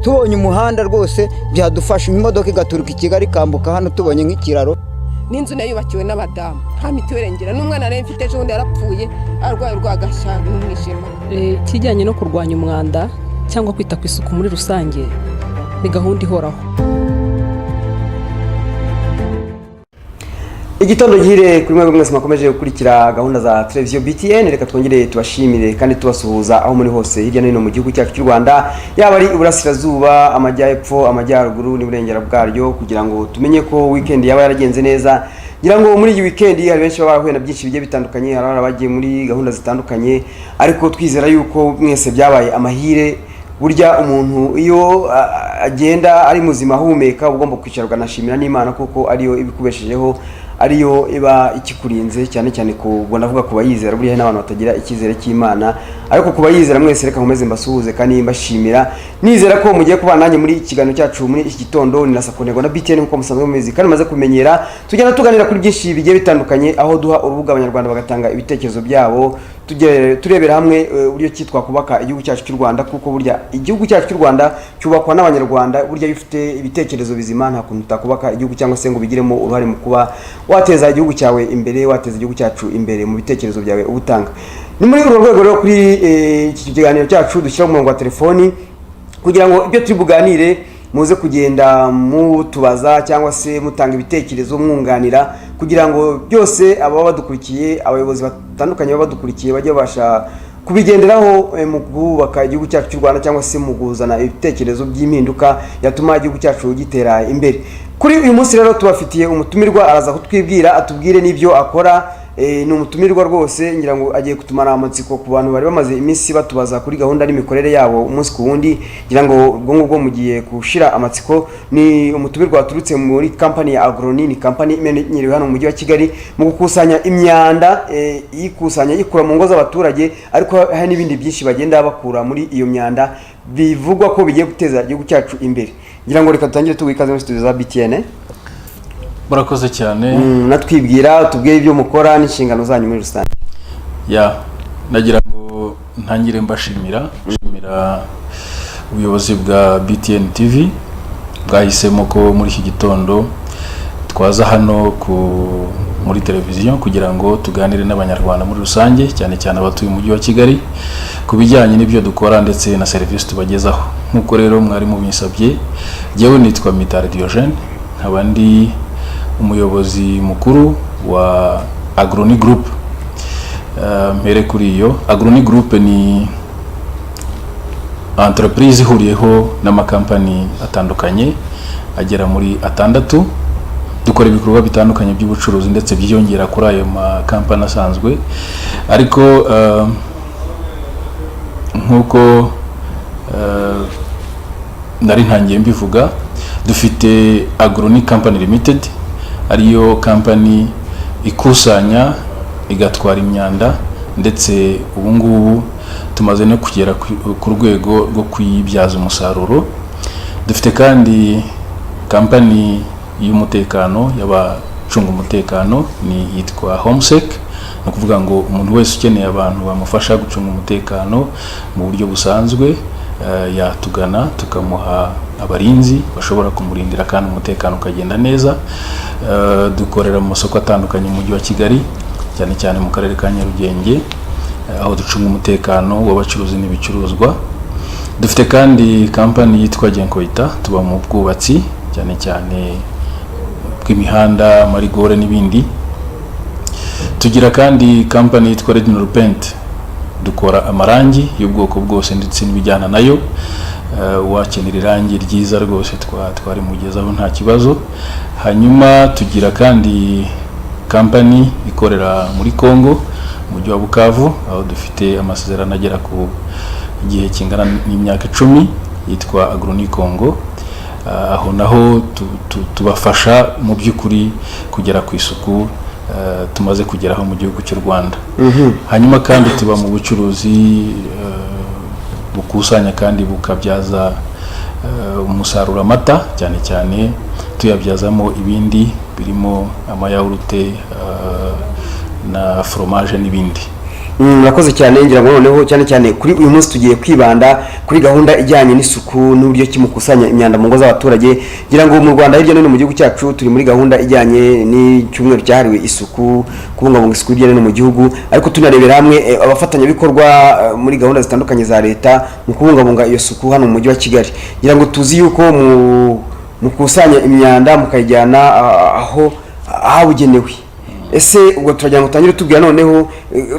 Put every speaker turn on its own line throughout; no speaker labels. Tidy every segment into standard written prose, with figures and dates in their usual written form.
tubonye umuhanda rwose byadufasha imodoka igaturuka i Kigali ikambuka hano tubonye nk'ikiraro.
N'inzu nayo yubakiwe n'abadamu nta mituweli ngira n'umwana nawe mfite ejo bundi yarapfuye arwaye urwagasha n'umwijima.
Kijyanye no kurwanya umwanda cyangwa kwita ku isuku muri rusange ni gahunda ihoraho.
Igitondo gihire kuri mwe mwese makomeje gukurikira gahunda za televiziyo BTN. Reka twongere tubashimire kandi tubasuhuza aho muri hose hirya no hino mu gihugu cyacu cy'u Rwanda, yaba ari iburasirazuba, amajyepfo, amajyaruguru n'iburengera bwaryo, kugira ngo tumenye ko weekend yaba yaragenze neza. Ngira ngo muri iyi weekend hari benshi baba bahuye na byinshi bigiye bitandukanye, hari abagiye muri gahunda zitandukanye, ariko twizera yuko mwese byabaye amahire. Burya umuntu iyo agenda ari muzima ahumeka ugomba kwicarwa nashimira n'Imana kuko ariyo ibikubeshejeho, ariyo iba ikikurinze, cyane cyane ko ndavuga ku bayizera. Buriya n'abantu batagira ikizere cy'Imana, ariko ku bayizera mwese reka nkomeze mbasuhuze kandi mbashimira. Nizera ko mugiye kubana nanjye muri ikiganiro cyacu muri iki gitondo. Ni Nasakonego na BTN nkuko musanzwe mumizi kandi maze kumenyera, tugenda tuganira kuri byinshi bigiye bitandukanye, aho duha urubuga abanyarwanda bagatanga ibitekerezo byabo, turebera hamwe uburyo cyitwa kubaka igihugu cyacu cy'u Rwanda, kuko burya igihugu cyacu cy'u Rwanda cyubakwa n'abanyarwanda. Burya bifite ibitekerezo bizima nta kuntu utakubaka igihugu cyangwa se ngo bigiremo uruhare mu kuba wateza igihugu cyawe imbere, wateza igihugu cyacu imbere mu bitekerezo byawe ubutanga. Ni muri uru rwego rero kuri iki kiganiro cyacu dushyira mu murongo wa telefoni kugira ngo ibyo turi buganire muze kugenda mutubaza cyangwa se mutanga ibitekerezo mwunganira, kugira ngo byose ababa badukurikiye, abayobozi batandukanye baba badukurikiye bajye basha kubigenderaho mu kubaka igihugu cyacu cy'u Rwanda, cyangwa se mu kuzana ibitekerezo by'impinduka yatuma igihugu cyacu gitera imbere. Kuri uyu munsi rero tubafitiye umutumirwa, araza kutwibwira atubwire n'ibyo akora. Ni umutumirwa rwose ngira ngo agiye kutumara amatsiko ku bantu bari bamaze iminsi batubaza kuri gahunda n'imikorere yabo umunsi ku wundi. Ngira ngo ubwo ngubwo mugiye kushira amatsiko. Ni umutumirwa waturutse muri company ya Agroni, ni company imenyerewe hano mu mujyi wa Kigali mu gukusanya imyanda, yikusanya yikura mu ngo z'abaturage, ariko hari n'ibindi byinshi bagenda bakura muri iyo myanda bivugwa ko bigiye guteza igihugu cyacu imbere. Ngira ngo reka tutangire tuwikaze muri studio za BTN.
Murakoze cyane.
Natwibwira tubwiye ibyo mukora n'inshingano zanyu muri rusange.
Nagira ngo ntangire mbashimira ubuyobozi bwa BTN TV bwahisemo ko muri iki gitondo twaza hano muri televiziyo kugira ngo tuganire n'abanyarwanda muri rusange, cyane cyane abatuye umujyi wa Kigali, ku bijyanye n'ibyo dukora ndetse na serivisi tubagezaho. Nkuko rero mwari mubinsabye, jewe nitwa Mitari Diogene, nkaba ndi umuyobozi mukuru wa Agroni Group. Mbere kuri iyo Agroni Group ni entreprise ihuriyeho n'amakampani atandukanye agera muri 6. Dukora ibikorwa bitandukanye by'ubucuruzi ndetse byiyongera kuri ayo makampani asanzwe, ariko nkuko nari ntangiye mbivuga, dufite Agroni Company Limited, ariyo company ikusanya igatwara imyanda, ndetse ubu ngubu tumaze no kugera ku rwego rwo kuyibyaza umusaruro. Dufite kandi company y'umutekano y'abacunga umutekano, ni yitwa Homesec. No kuvuga ngo umuntu wese ukeneye abantu bamufasha gucunga umutekano mu buryo busanzwe yatugana tukamuha abarinzi bashobora kumurindira kandi umutekano ukagenda neza. Dukorera mu masoko atandukanye mu mujyi wa Kigali, cyane cyane mu karere ka Nyarugenge, aho ducunga umutekano w'abacuruzi n'ibicuruzwa. Dufite kandi company yitwa Genkoita, tuba mu bwubatsi cyane cyane bw'imihanda, marigore n'ibindi. Tugira kandi company yitwa Redinol Paint, dukora amarangi y'ubwoko bwose ndetse n'ibijyana nayo. Wakenera irangi ryiza rwose twari mugezaho nta kibazo. Hanyuma tugira kandi company ikorera muri Kongo, mujyi wa Bukavu, aho dufite amasezerano agera ku gihe kingana n'imyaka 10, yitwa Agroni Congo. Aho naho tubafasha mu by'ukuri kugera ku isuku tumaze kugeraho mu gihugu cy'u Rwanda. Hanyuma kandi tuba mu bucuruzi bukusanya kandi bukabyaza umusaruro amata, cyane cyane tuyabyazamo ibindi birimo amayawurute na fromage n'ibindi.
murakoze cyane ngira ngo noneho cyane cyane kuri uyu munsi tugiye kwibanda kuri gahunda ijyanye n'isuku n'uburyo kimukusanya imyanda mu ngo z'abaturage ngira ngo mu Rwanda hirya no hino mu gihugu cyacu turi muri gahunda ijyanye n'icyumweru cyahariwe isuku kubungabunga isuku hirya no hino mu gihugu ariko tunarebera hamwe abafatanyabikorwa muri gahunda zitandukanye za leta mu kubungabunga iyo suku hano mu mujyi wa Kigali ngira ngo tuzi yuko mukusanya imyanda mukayijyana aho ahabugenewe ese ubwo turagira ngo tangire tubwira noneho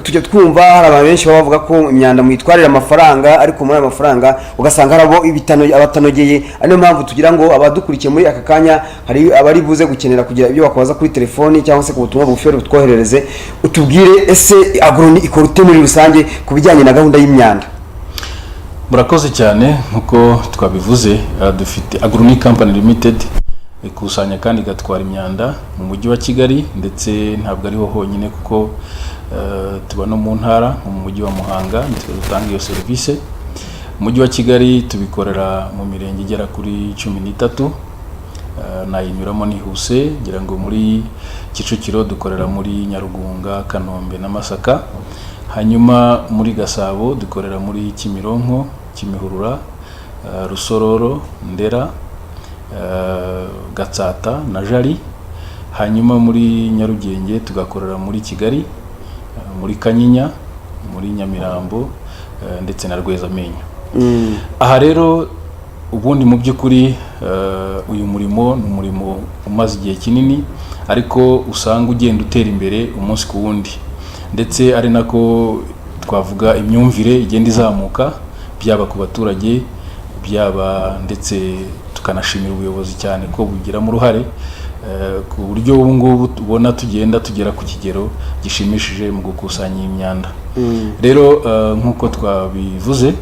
tujye twumva hari abantu benshi bavuga ko imyanda muyitwarira amafaranga ariko muri ayo mafaranga ugasanga harabo abatanogeye ariyo mpamvu tugira ngo abadukurikiye muri aka kanya hari abari buze gukenera kugira ibyo bakabaza kuri telefoni cyangwa se ku butumwa bugufi butwoherereze utubwire ese Agroni ikora ute muri rusange ku bijyanye na gahunda y'imyanda.
Murakoze cyane nkuko twabivuze dufite Agroni Company Limited ikusanya kandi igatwara imyanda mu mujyi wa Kigali ndetse ntabwo ariho honyine kuko tuba no mu ntara mu mujyi wa Muhanga ndetse dutanga iyo service. Mu mujyi wa Kigali tubikorera mu mirenge igera kuri 13 nayinyuramo nihuse ngira ngo muri Kicukiro dukorera muri Nyarugunga, Kanombe na Masaka, hanyuma muri Gasabo dukorera muri Kimironko, Kimihurura, Rusororo, Ndera, Gatsata na Jari, hanyuma muri Nyarugenge tugakorera muri Kigali, muri Kanyinya, muri Nyamirambo ndetse na Rwezamenyo. Aha rero ubundi mu by'ukuri uyu murimo ni umurimo umaze igihe kinini ariko usanga ugenda utera imbere umunsi ku wundi ndetse ari nako twavuga imyumvire igenda izamuka byaba ku baturage byaba ndetse tukanashimira ubuyobozi cyane ko bugiramo uruhare ku buryo ubu ngubu tubona tugenda tugera ku kigero gishimishije mu gukusanya imyanda. Rero nkuko twabivuze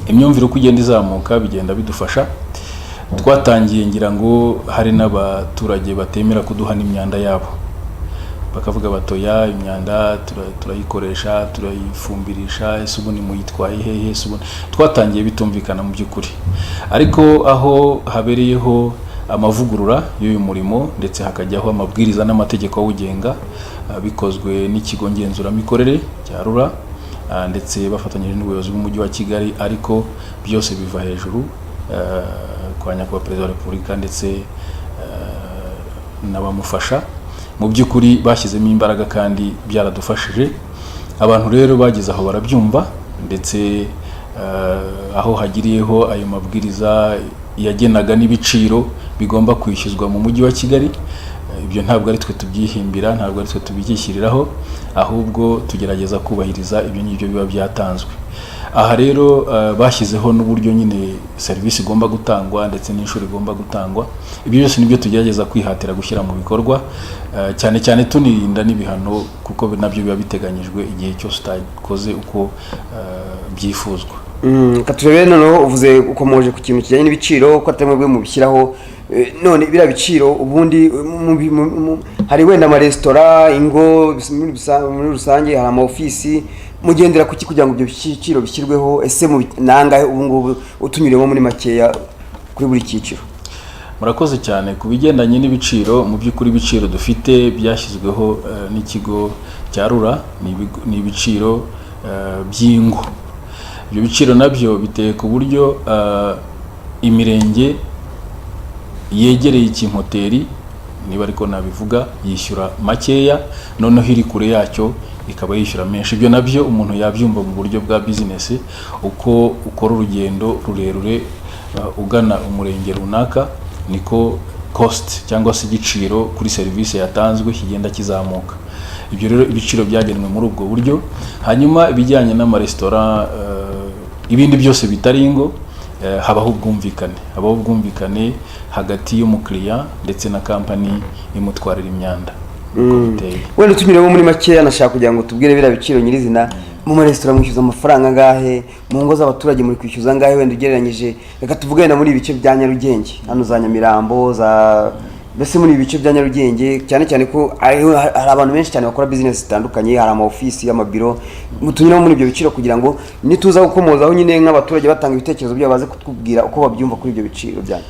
imyumvire uko igenda izamuka bigenda bidufasha. Twatangiye ngira ngo hari n'abaturage batemera kuduha n'imyanda yabo bakavuga batoya imyanda turayikoresha turayifumbirisha ese ubu ni muyitwaye hehe ese ubu twatangiye bitumvikana mu by'ukuri ariko aho habereyeho amavugurura y'uyu murimo ndetse hakajyaho amabwiriza n'amategeko awugenga bikozwe n'ikigo ngenzuramikorere cya RURA ndetse bafatanyije n'ubuyobozi bw'umujyi wa Kigali ariko byose biva hejuru kwa nyakubahwa Perezida wa Repubulika ndetse n'abamufasha. Mu by'ukuri bashyizemo imbaraga kandi byaradufashije. Abantu rero bageze aho barabyumva ndetse aho hagiriyeho ayo mabwiriza yagenaga n'ibiciro bigomba kwishyuzwa mu mujyi wa Kigali. Ibyo ntabwo ari twe tubyihimbira, ntabwo ari twe tubikishyiriraho, ahubwo tugerageza kubahiriza ibyo ngibyo biba byatanzwe. Aha rero bashyizeho n'uburyo nyine serivisi igomba gutangwa ndetse n'inshuro igomba gutangwa. Ibyo byose nibyo tugerageza kwihatira gushyira mu bikorwa cyane cyane tunirinda n'ibihano kuko nabyo biba biteganyijwe igihe cyose utakoze uko byifuzwa.
Katurebere noneho uvuze ukomoje ku kintu kijyanye n'ibiciro ko atemwe mu bishyiraho none bira biciro ubundi hari wenda ama restaurant ingo muri rusange hari ama office mugendera kuki kugira ngo ibyo biciro bishyirweho ese mu nangahe ubu ngubu utunyuremo muri makeya kuri buri cyiciro.
Murakoze cyane ku bigendanye n'ibiciro mu by'ukuri ibiciro dufite byashyizweho n'ikigo cya RURA ni ibiciro by'ingo. Ibyo biciro nabyo biteye ku buryo imirenge yegereye ikimpoteri niba ariko nabivuga yishyura makeya noneho iri kure yacyo ikaba yishyura menshi. Ibyo nabyo umuntu yabyumva mu buryo bwa business uko ukora urugendo rurerure ugana umurenge runaka niko cost cyangwa se igiciro kuri service yatanzwe kigenda kizamuka. Ibyo rero ibiciro byagenwe muri ubwo buryo. Hanyuma ibijyanye n'amaresitora ibindi byose bitari ingo habaho ubwumvikane hagati y'umukiriya ndetse na company imutwarira imyanda.
Wenda tunyuremo muri makeya nashaka kugira ngo tubwire bira biciro nyirizina mu maresitora mwishyuza amafaranga ngahe mu ngo z'abaturage muri kwishyuza ngahe wenda ugereranyije reka tuvuge na muri ibice bya Nyarugenge hano za Nyamirambo za bese muri ibice bya Nyarugenge cyane cyane ko hari abantu benshi cyane bakora business zitandukanye hari ama office y'amabiro mutunyuramo muri ibyo biciro kugira ngo nituza gukomozaho nyine nk'abaturage batanga ibitekerezo byabo baze kutubwira uko babyumva kuri ibyo biciro byanyu.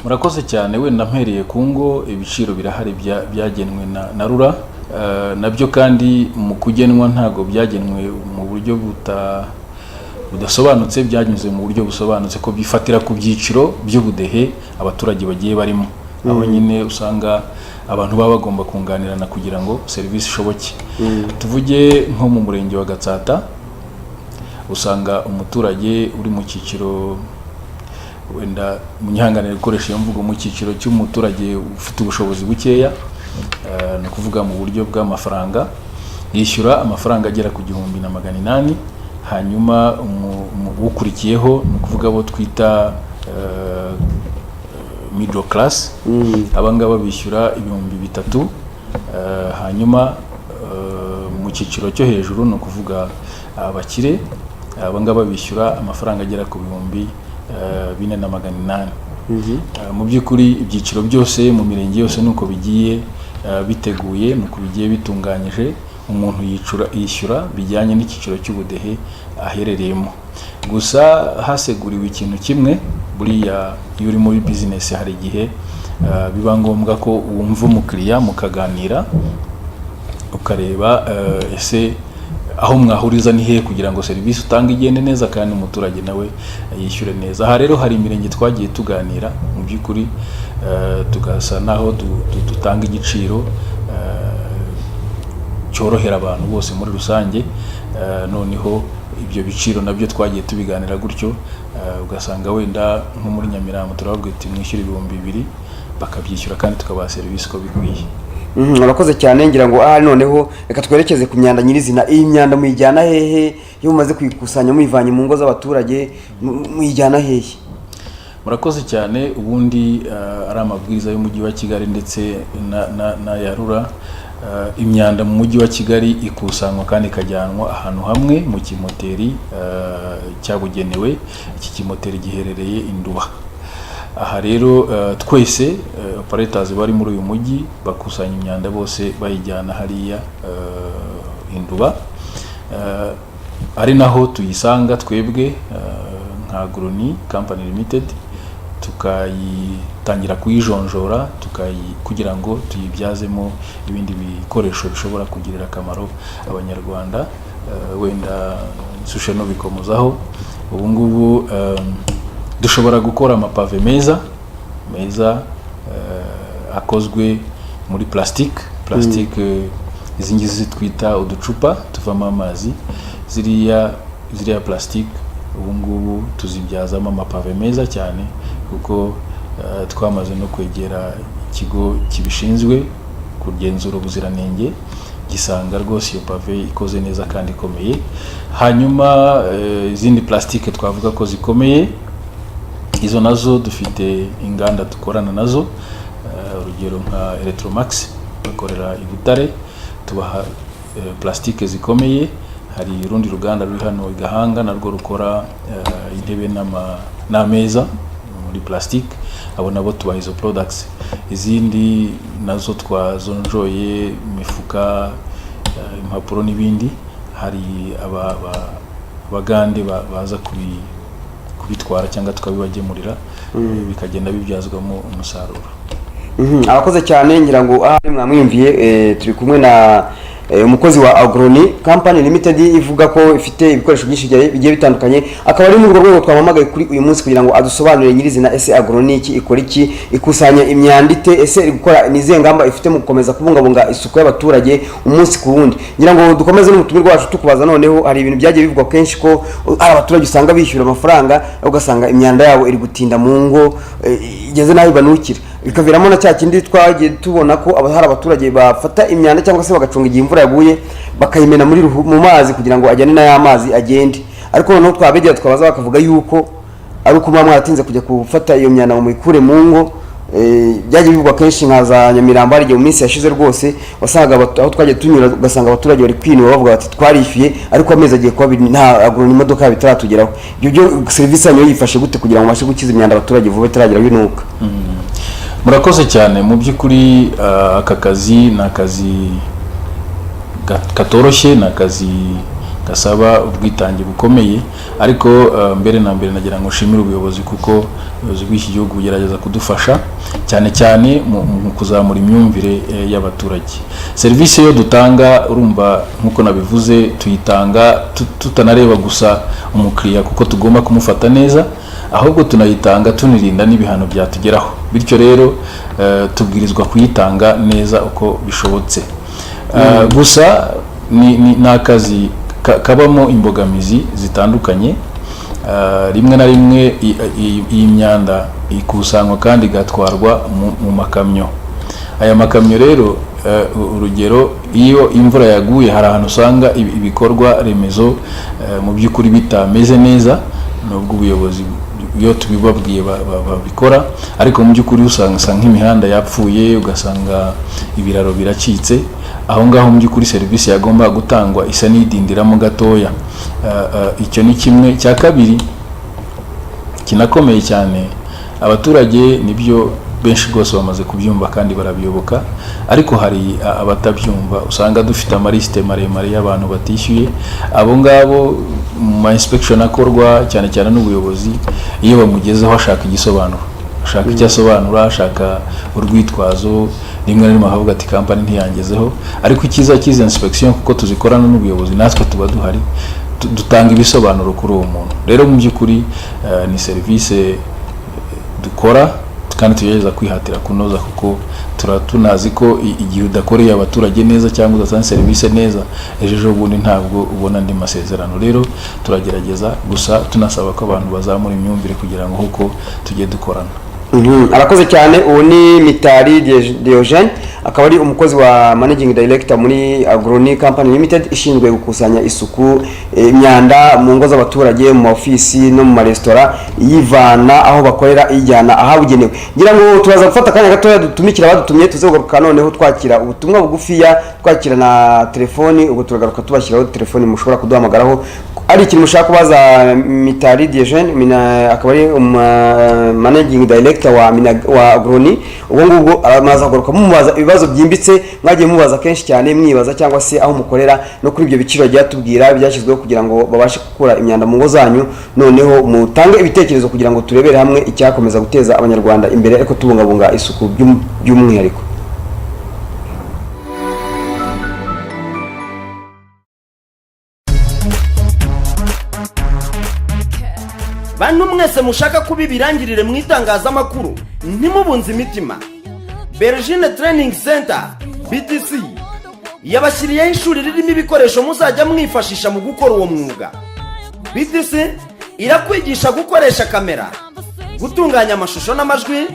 Murakoze cyane wenda mpereye ku ngo ibiciro birahari byagenwe na RURA nabyo kandi mu kugenwa ntago byagenwe mu buryo budasobanutse, byanyuze mu buryo busobanutse ko bifatira ku byiciro by'ubudehe abaturage bagiye barimo, aho nyine usanga abantu baba bagomba kunganirana kugira ngo serivisi ishoboke. Tuvuge nko mu murenge wa Gatsata, usanga umuturage uri mu cyiciro, wenda munyihanganire gukoresha iyo mvugo, mu cyiciro cy'umuturage ufite ubushobozi bukeya, ni ukuvuga mu buryo bw'amafaranga, yishyura amafaranga agera ku 1,800, hanyuma ukurikiyeho ni ukuvuga abo twita middle class, abangaba bishyura 3,000, hanyuma mu cyiciro cyo hejuru ni ukuvuga abakire, abangaba bishyura amafaranga agera ku 4,800. Mu by'ukuri ibyiciro byose mu mirenge yose nuko bigiye biteguye, nuko bigiye bitunganyije, umuntu yishyura bijyanye n'icyiciro cy'ubudehe aherereyemo. Gusa haseguriwe ikintu kimwe, buriya iyo uri muri business hari igihe biba ngombwa ko wumva umukiriya mukaganira, ukareba ese aho mwahuriza ni hehe kugira ngo serivisi utanga igende neza kandi umuturage nawe yishyure neza. Aha rero hari imirenge twagiye tuganira mu by'ukuri, tugasa naho dutanga igiciro cyorohera abantu bose muri rusange, noneho ibyo biciro nabyo twagiye tubiganira gutyo, ugasanga wenda nko muri Nyamirambo turababwira ati mwishyura 2,000 bakabyishyura kandi tukabaha serivisi ko bikwiye.
Urakoze cyane, ngira ngo noneho reka twerekeze ku myanda nyirizina. Iyi myanda muyijyana hehe iyo mumaze kuyikusanya muyivanye mu ngo z'abaturage, muyijyana hehe?
Murakoze cyane. Ubundi ari amabwiriza y'umujyi wa Kigali ndetse na yarura, imyanda mu mujyi wa Kigali ikusanywa kandi ikajyanwa ahantu hamwe mu kimoteri cyabugenewe. Iki kimoteri giherereye Induba. Aha rero twese operators bari muri uyu mujyi bakusanya imyanda bose bayijyana hariya Induba, ari naho tuyisanga twebwe nka Agroni Company Limited, tukayitangira kuyijonjora kugira ngo tuyibyazemo ibindi bikoresho bishobora kugirira akamaro abanyarwanda. Wenda nsushe no bikomozaho, ubu ngubu dushobora gukora amapave meza akozwe muri plastique, izi ngizi twita uducupa tuvamo amazi, ziriya plastique ubu ngubu tuzibyazamo amapave meza cyane, kuko twamaze no kwegera ikigo kibishinzwe kugenzura ubuziranenge, gisanga rwose iyo pave ikoze neza kandi ikomeye. Hanyuma izindi plastique twavuga ko zikomeye, izo nazo dufite inganda dukorana nazo, urugero nka Electromax bakorera i Butare, tubaha plastique zikomeye. Hari urundi ruganda ruri hano i Gahanga narwo rukora intebe n'ameza muri plastique, abo nabo tubaha izo products. Izindi nazo twazonjoye, imifuka, impapuro n'ibindi, hari abagande baza kubitwara cyangwa tukabibagemurira, bikagenda bibyazwamo umusaruro.
Abakoze cyane, ngira ngo ari mwamwimviye, turi kumwe na umukozi wa Agroni Company Limited, ivuga ko ifite ibikoresho byinshi bigiye bitandukanye. Akaba ari mu rwego twamamagaye kuri uyu munsi kugira ngo adusobanurire nyirizina ese Agroni iki ikora iki, ikusanya imyanda ite, ese iri gukora nize ngamba ifite mu gukomeza kubungabunga isuku y'abaturage umunsi ku wundi. Ngira ngo dukomeze n'umutumire wacu tukubaza, noneho hari ibintu byagiye bivugwa kenshi ko abaturage usanga bishyura amafaranga, ugasanga imyanda yabo iri gutinda mu ngo, igeze naho ibanukira, bikaviramo na cya kindi twagiye tubona ko hari abaturage bafata imyanda cyangwa se bagacunga igihe imvura yaguye bakayimena mu mazi kugira ngo ajyane n'aya mazi agende. Ariko noneho twabegera twabaza bakavuga yuko ari uko mwaratinze kujya gufata iyo myanda mu ikure mu ngo. Byagiye bivugwa kenshi nka za Nyamirambo, hari igihe mu minsi yashize rwose wasangaga aho twagiye tunyura ugasanga abaturage bari kwinura bavuga bati twarishyuye, ariko amezi agiye kuba nta Agroni imodoka bitaratugeraho. Ibyo serivisi yanyu yifashe gute kugira ngo mubashe gukiza imyanda abaturage vuba itaragera binuka?
Murakoze cyane. Mu by'ukuri aka kazi ni akazi katoroshye, ni akazi gasaba ubwitange bukomeye, ariko mbere na mbere nagira ngo nshimire ubuyobozi, kuko ubuyobozi bw'iki gihugu bugerageza kudufasha cyane cyane mu kuzamura imyumvire y'abaturage. Serivisi yo dutanga, urumva nkuko nabivuze, tuyitanga tutanareba gusa umukiriya kuko tugomba kumufata neza, ahubwo tunayitanga tunirinda n'ibihano byatugeraho. Bityo rero tubwirizwa kuyitanga neza uko bishobotse. Gusa ni akazi kabamo imbogamizi zitandukanye. Rimwe na rimwe iyi myanda ikusanywa kandi igatwarwa mu makamyo. Aya makamyo rero, urugero, iyo imvura yaguye hari ahantu usanga ibikorwa remezo mu by'ukuri bitameze neza, nubwo ubuyobozi iyo tubibabwiye babikora, ariko mu by'ukuri usanga nk'imihanda yapfuye, ugasanga ibiraro biracitse. Aho ngaho mu by'ukuri serivisi yagomba gutangwa isa n'idindiramo gatoya. Icyo ni kimwe. Cya kabiri kinakomeye cyane, abaturage nibyo benshi rwose bamaze kubyumva kandi barabiyoboka, ariko hari abatabyumva. Usanga dufite amarisite maremare y'abantu batishyuye. Abo ngabo mu ma inspection akorwa cyane cyane n'ubuyobozi, iyo bamugezeho ashaka igisobanuro, ashaka icyo asobanura, ashaka urwitwazo, rimwe na rimwe akavuga ati kampani ntiyangezeho. Ariko icyiza cy'izi inspection, kuko tuzikorana n'ubuyobozi, natwe tuba duhari, dutanga ibisobanuro kuri uwo muntu. Rero mu by'ukuri ni serivisi dukora kandi tugerageza kwihatira kunoza, kuko tunazi ko igihe udakoreye abaturage neza cyangwa udatanga serivisi neza, ejo bundi ntabwo ubona andi masezerano. Rero turagerageza, gusa tunasaba ko abantu bazamura imyumvire kugira ngo huko tujye dukorana.
Arakoze cyane. Uwo ni Mitali Diogene, akaba ari umukozi wa Managing Director muri Agroni Company Limited ishinzwe gukusanya isuku, imyanda mu ngo z'abaturage, mu ofisi no mu maresitora, yivana aho bakorera ijyana ahabugenewe. Ngira ngo turaza gufata akanya gatoya dutumikira abadutumye, tuzeguruka noneho twakira ubutumwa bugufiya, twakira na telefoni. Ubwo turagaruka tubashyiraho telefoni mushobora kuduhamagaraho ari ikintu mushaka kubaza Mitali Diogene, akaba ari Managing Director wa Agroni. Ubwo ngubwo aramaza kugaruka mumubaza ibibazo byimbitse mwagiye mubaza kenshi cyane mwibaza, cyangwa se aho mukorera, no kuri ibyo biciro byatubwira byashyizweho kugira ngo babashe gukura imyanda mu ngo zanyu. Noneho mutange ibitekerezo kugira ngo turebere hamwe icyakomeza guteza abanyarwanda imbere, ariko tubungabunga isuku by'umwihariko.
Bantu mwese mushaka kubibirangirire mu itangazamakuru, ntimubunze imitima. Bergine Training Center BTC yabashyiriyeho ishuri ririmo ibikoresho muzajya mwifashisha mu gukora uwo mwuga. BTC irakwigisha gukoresha kamera, gutunganya amashusho n'amajwi,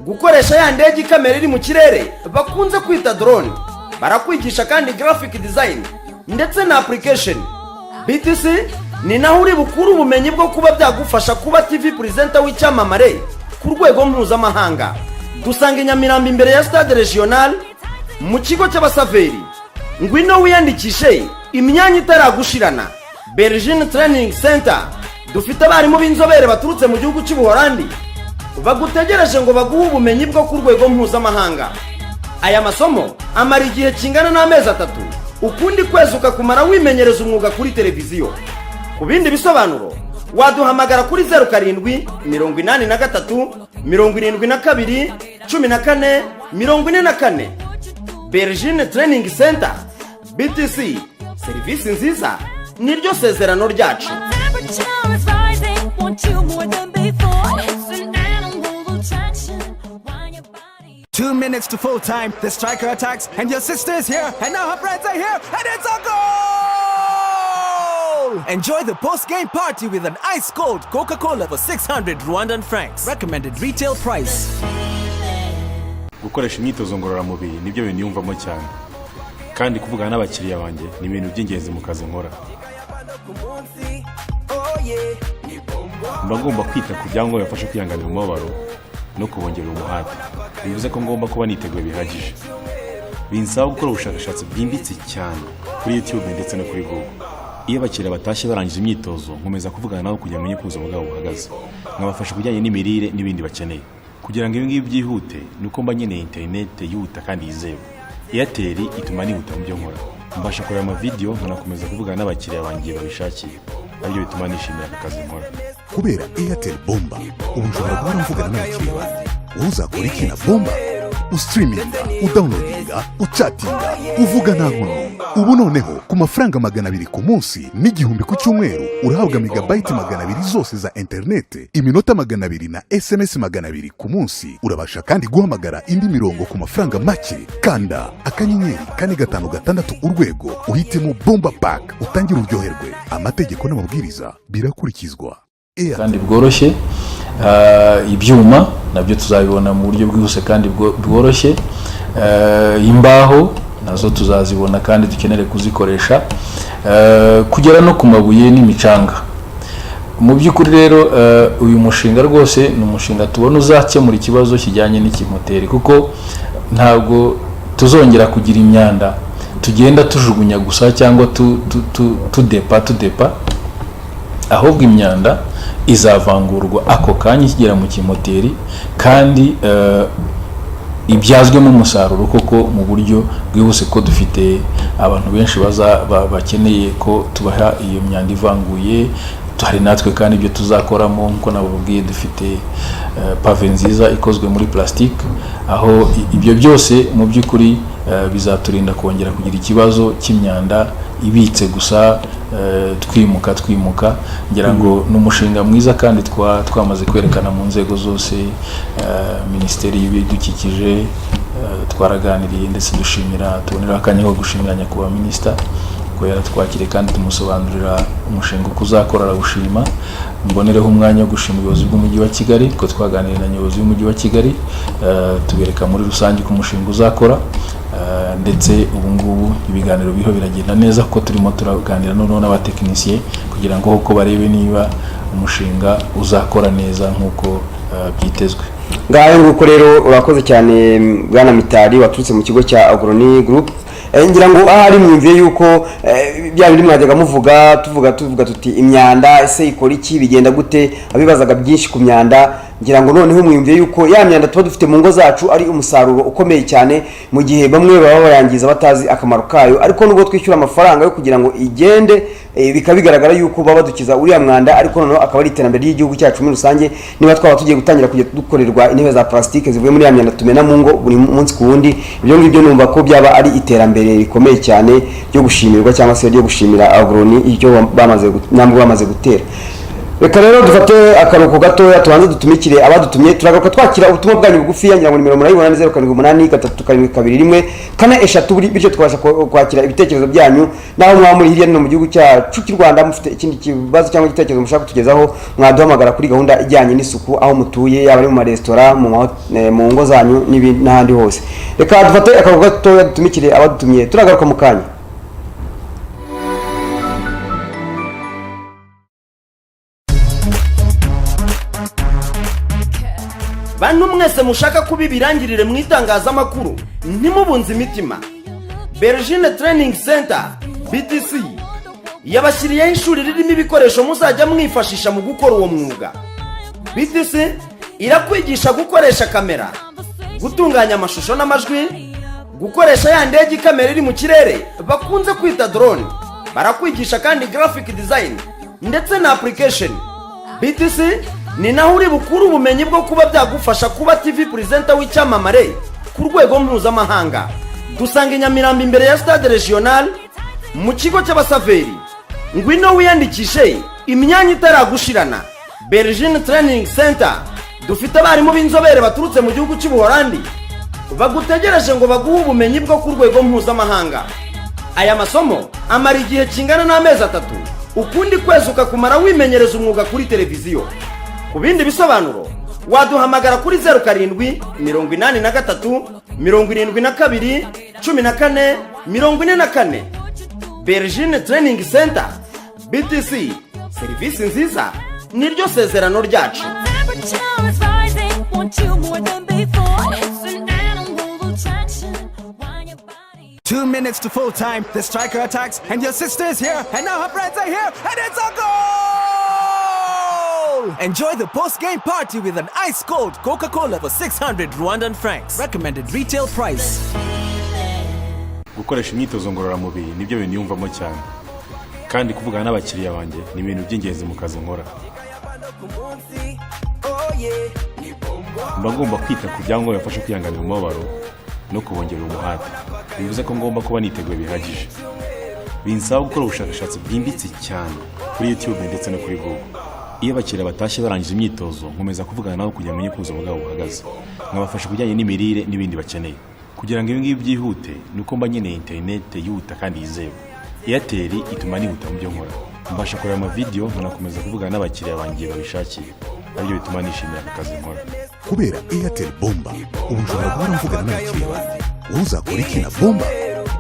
gukoresha ya ndege kamera iri mu kirere bakunze kwita drone. Barakwigisha kandi graphic design ndetse na application. BTC ni naho uri bukuru ubumenyi bwo kuba byagufasha kuba TV presenter w'icyamamare ku rwego mpuzamahanga. Dusanga i Nyamirambo imbere ya Stade Regional mu kigo cy'abasaveri. Ngwino wiyandikishe, imyanya itaragushirana. Bergine Training Center dufite abarimu b'inzobere baturutse mu gihugu cy'Ubuholandi, bagutegereje ngo baguhe ubumenyi bwo ku rwego mpuzamahanga. Aya masomo amara igihe kingana n'amezi 3, ukundi kwezi ukakumara wimenyereza umwuga kuri televiziyo. Ku bindi bisobanuro waduhamagara kuri 07 83 72 14 44. Bergine Training Center BTC, serivisi nziza niryo sezerano ryacu.
2 minutes to full time, the striker attacks, and your sister is here, and now her friends are here, and it's a goal! Enjoy the post-game party with an ice-cold Coca-Cola for 600 Rwandan francs. Recommended retail price.
Gukoresha imyitozo ngororamubiri nibyo bintu yumvamo cyane, kandi kuvugana n'abakiriya banjye ni ibintu by'ingenzi mu kazi nkora. Mba ngomba kwita ku byangombwa bifasha kwihanganira umubabaro no kubongerera umuhate. Bivuze ko ngomba kuba niteguye bihagije. Binsaba gukora ubushakashatsi bwimbitse cyane kuri YouTube ndetse no kuri Google. Iyo abakiriya batashye barangije imyitozo, nkomeza kuvugana nabo kugira ngo menye uko ubuzima bwabo buhagaze, nkabafasha kujyanye n'imirire n'ibindi bakeneye. Kugira ngo ibi ngibi byihute, nuko mba nkeneye internet yihuta kandi yizewe. Airtel ituma nihuta mu byo nkora, mbasha kureba amavidewo nkanakomeza kuvugana n'abakiriya banjye babishakiye, aribyo bituma nishimira aka kazi nkora.
Kubera Airtel Bomba ubu nshobora guhora mvugana n'abakiriya banjye. Wowe uzakora iki na Bomba? Ustreaminga, udownloadinga, uchatinga, uvuga nta nkomyi. Ubu noneho ku mafaranga 200 ku munsi n'igihumbi ku cyumweru urahabwa megabyte 200 zose za interinete, iminota 200 na SMS 200 ku munsi. Urabasha kandi guhamagara indi mirongo ku mafaranga make. Kanda akanyenyeri 456 urwego uhitemo Bomba Pack utangira uryoherwe. Amategeko n'amabwiriza birakurikizwa.
kandi bworoshye. Ibyuma nabyo tuzabibona mu buryo bwihuse kandi bworoshye. Imbaho nazo tuzazibona kandi dukenere kuzikoresha, kugera no ku mabuye n'imicanga. Mu by'ukuri rero uyu mushinga rwose ni umushinga tubona uzakemura ikibazo kijyanye n'ikimoteri, kuko ntabwo tuzongera kugira imyanda tugenda tujugunya gusa cyangwa tudepa, ahubwo imyanda izavangurwa ako kanya ikigera mu kimoteri kandi ibyazwemo umusaruro koko mu buryo bwihuse, ko dufite abantu benshi bakeneye ko tubaha iyo myanda ivanguye. Hari natwe kandi ibyo tuzakoramo nko nababwiye, dufite pave nziza ikozwe muri plastique, aho ibyo byose mu by'ukuri bizaturinda kongera kugira ikibazo cy'imyanda ibitse gusa twimuka. Ngira ngo n'umushinga mwiza kandi twamaze kwerekana mu nzego zose. Minisiteri y'ibidukikije twaraganiriye ndetse tubonera akanya ko gushimira nyakubahwa minisita ko yaratwakiriye kandi tumusobanurira umushinga uko uzakora, arawushima. Mbonereho umwanya wo gushima ubuyobozi bw'umujyi wa Kigali ko twaganiriye na nyobozi y'umujyi wa Kigali, tubereka muri rusange ko umushinga uzakora, ndetse ubu ngubu ibiganiro biho biragenda neza ko turimo turaganira n'abatekinisiye kugira ngo uko barebe niba umushinga uzakora neza nk'uko byitezwe.
Ngaho nguko rero urakoze cyane Bwana Mitali waturutse mu kigo cya Agroni Group. Ngira ngo ahari mwumviye yuko bya bindi mwajyaga muvuga tuvuga tuti imyanda ese ikora iki, bigenda gute, abibazaga byinshi ku myanda. Ngira ngo noneho mwumviye yuko ya myanda tuba dufite mu ngo zacu ari umusaruro ukomeye cyane, mu gihe bamwe baba barangiza batazi akamaro kayo, ariko nubwo twishyura amafaranga yo kugira ngo igende bikabigaragara yuko baba dukiza uriya mwanda, ariko noneho akaba ari iterambere ry'igihugu cyacu muri rusange. Niba twaba tugiye gutangira kujya dukorerwa intebe za plastique zivuye muri ya myanda tumena mu ngo buri munsi ku wundi, ibyo ngibyo numva ko byaba ari iterambere rikomeye cyane ryo gushimirwa cyangwa se ryo gushimira Agroni icyo bamaze gutera. Reka rero dufate akaruko gatoya tubanze dutumikire abadutumye. Turagaruka twakira ubutumwa bwanyu bugufi yangira ngo nimero murayibona 078 372 bityo twabasha kwakira ibitekerezo byanyu, naho mwa muri hirya no mu gihugu cyacu cy'u Rwanda mufite ikindi kibazo cyangwa igitekerezo mushaka kutugezaho, mwaduhamagara kuri gahunda ijyanye n'isuku aho mutuye, yaba ari mu maresitora, mu ngo zanyu n'ahandi hose. Reka dufate akaruko gatoya dutumikire abadutumye, turagaruka mu kanya.
Bantu mwese mushaka kuba ibirangirire mu itangazamakuru ntimubunze imitima, Bergine Training Center BTC yabashyiriyeho ishuri ririmo ibikoresho muzajya mwifashisha mu gukora uwo mwuga. BTC irakwigisha gukoresha kamera, gutunganya amashusho n'amajwi, gukoresha ya ndege kamera iri mu kirere bakunze kwita drone. Barakwigisha kandi graphic design ndetse na application. BTC ni naho uri bukuru ubumenyi bwo kuba byagufasha kuba TV presenter w'icyamamare ku rwego mpuzamahanga. Dusanga Nyamirambo imbere ya Stade Regional mu kigo cy'abasaveri. Ngwino wiyandikishe imyanya itaragushirana. Bergine Training Center dufite abarimu b'inzobere baturutse mu gihugu cy'Ubuholandi bagutegereje ngo baguhe ubumenyi bwo ku rwego mpuzamahanga. Aya masomo amara igihe kingana n'amezi 3, ukundi kwezi ukakumara wimenyereza umwuga kuri televiziyo. Ku bindi bisobanuro waduhamagara kuri 0783 72 14 44. Bergine Training Center BTC, serivisi nziza niryo sezerano ryacu.
2 minutes to full time, the striker attacks, and your sister is here, and now her friends are here, and it's a goal! Enjoy the post-game party with an ice-cold Coca-Cola for 600 Rwandan francs. Recommended retail price.
gukoresha imyitozo ngororamubiri nibyo bintu yumvamo cyane, kandi kuvugana n'abakiriya banjye ni ibintu by'ingenzi mu kazi nkora. Mba ngomba kwita ku byangombwa bifasha kwihanganira umubabaro no kubongerera umuhate. Bivuze ko ngomba kuba niteguye bihagije. Binsaba gukora ubushakashatsi bwimbitse cyane kuri YouTube ndetse no kuri Google. Iyo abakiriya batashye barangije imyitozo, nkomeza kuvugana nabo kugira amenye uko ubuzima bwabo buhagaze, nkabafasha kujyanye n'imirire n'ibindi bakeneye. Kugira ngo ibi ngibi byihute nuko mba nkeneye internet yihuta kandi yizewe. Airtel ituma nihuta mu byo nkora. Mbasha kureba amavideo nkanakomeza kuvugana n'abakiriya banjye babishakiye. Aribyo bituma nishimira akazi nkora.
Kubera Airtel Bomba ubu ushobora guhora mvugana n'abakiriya banjye. Uzakora iki na Bomba?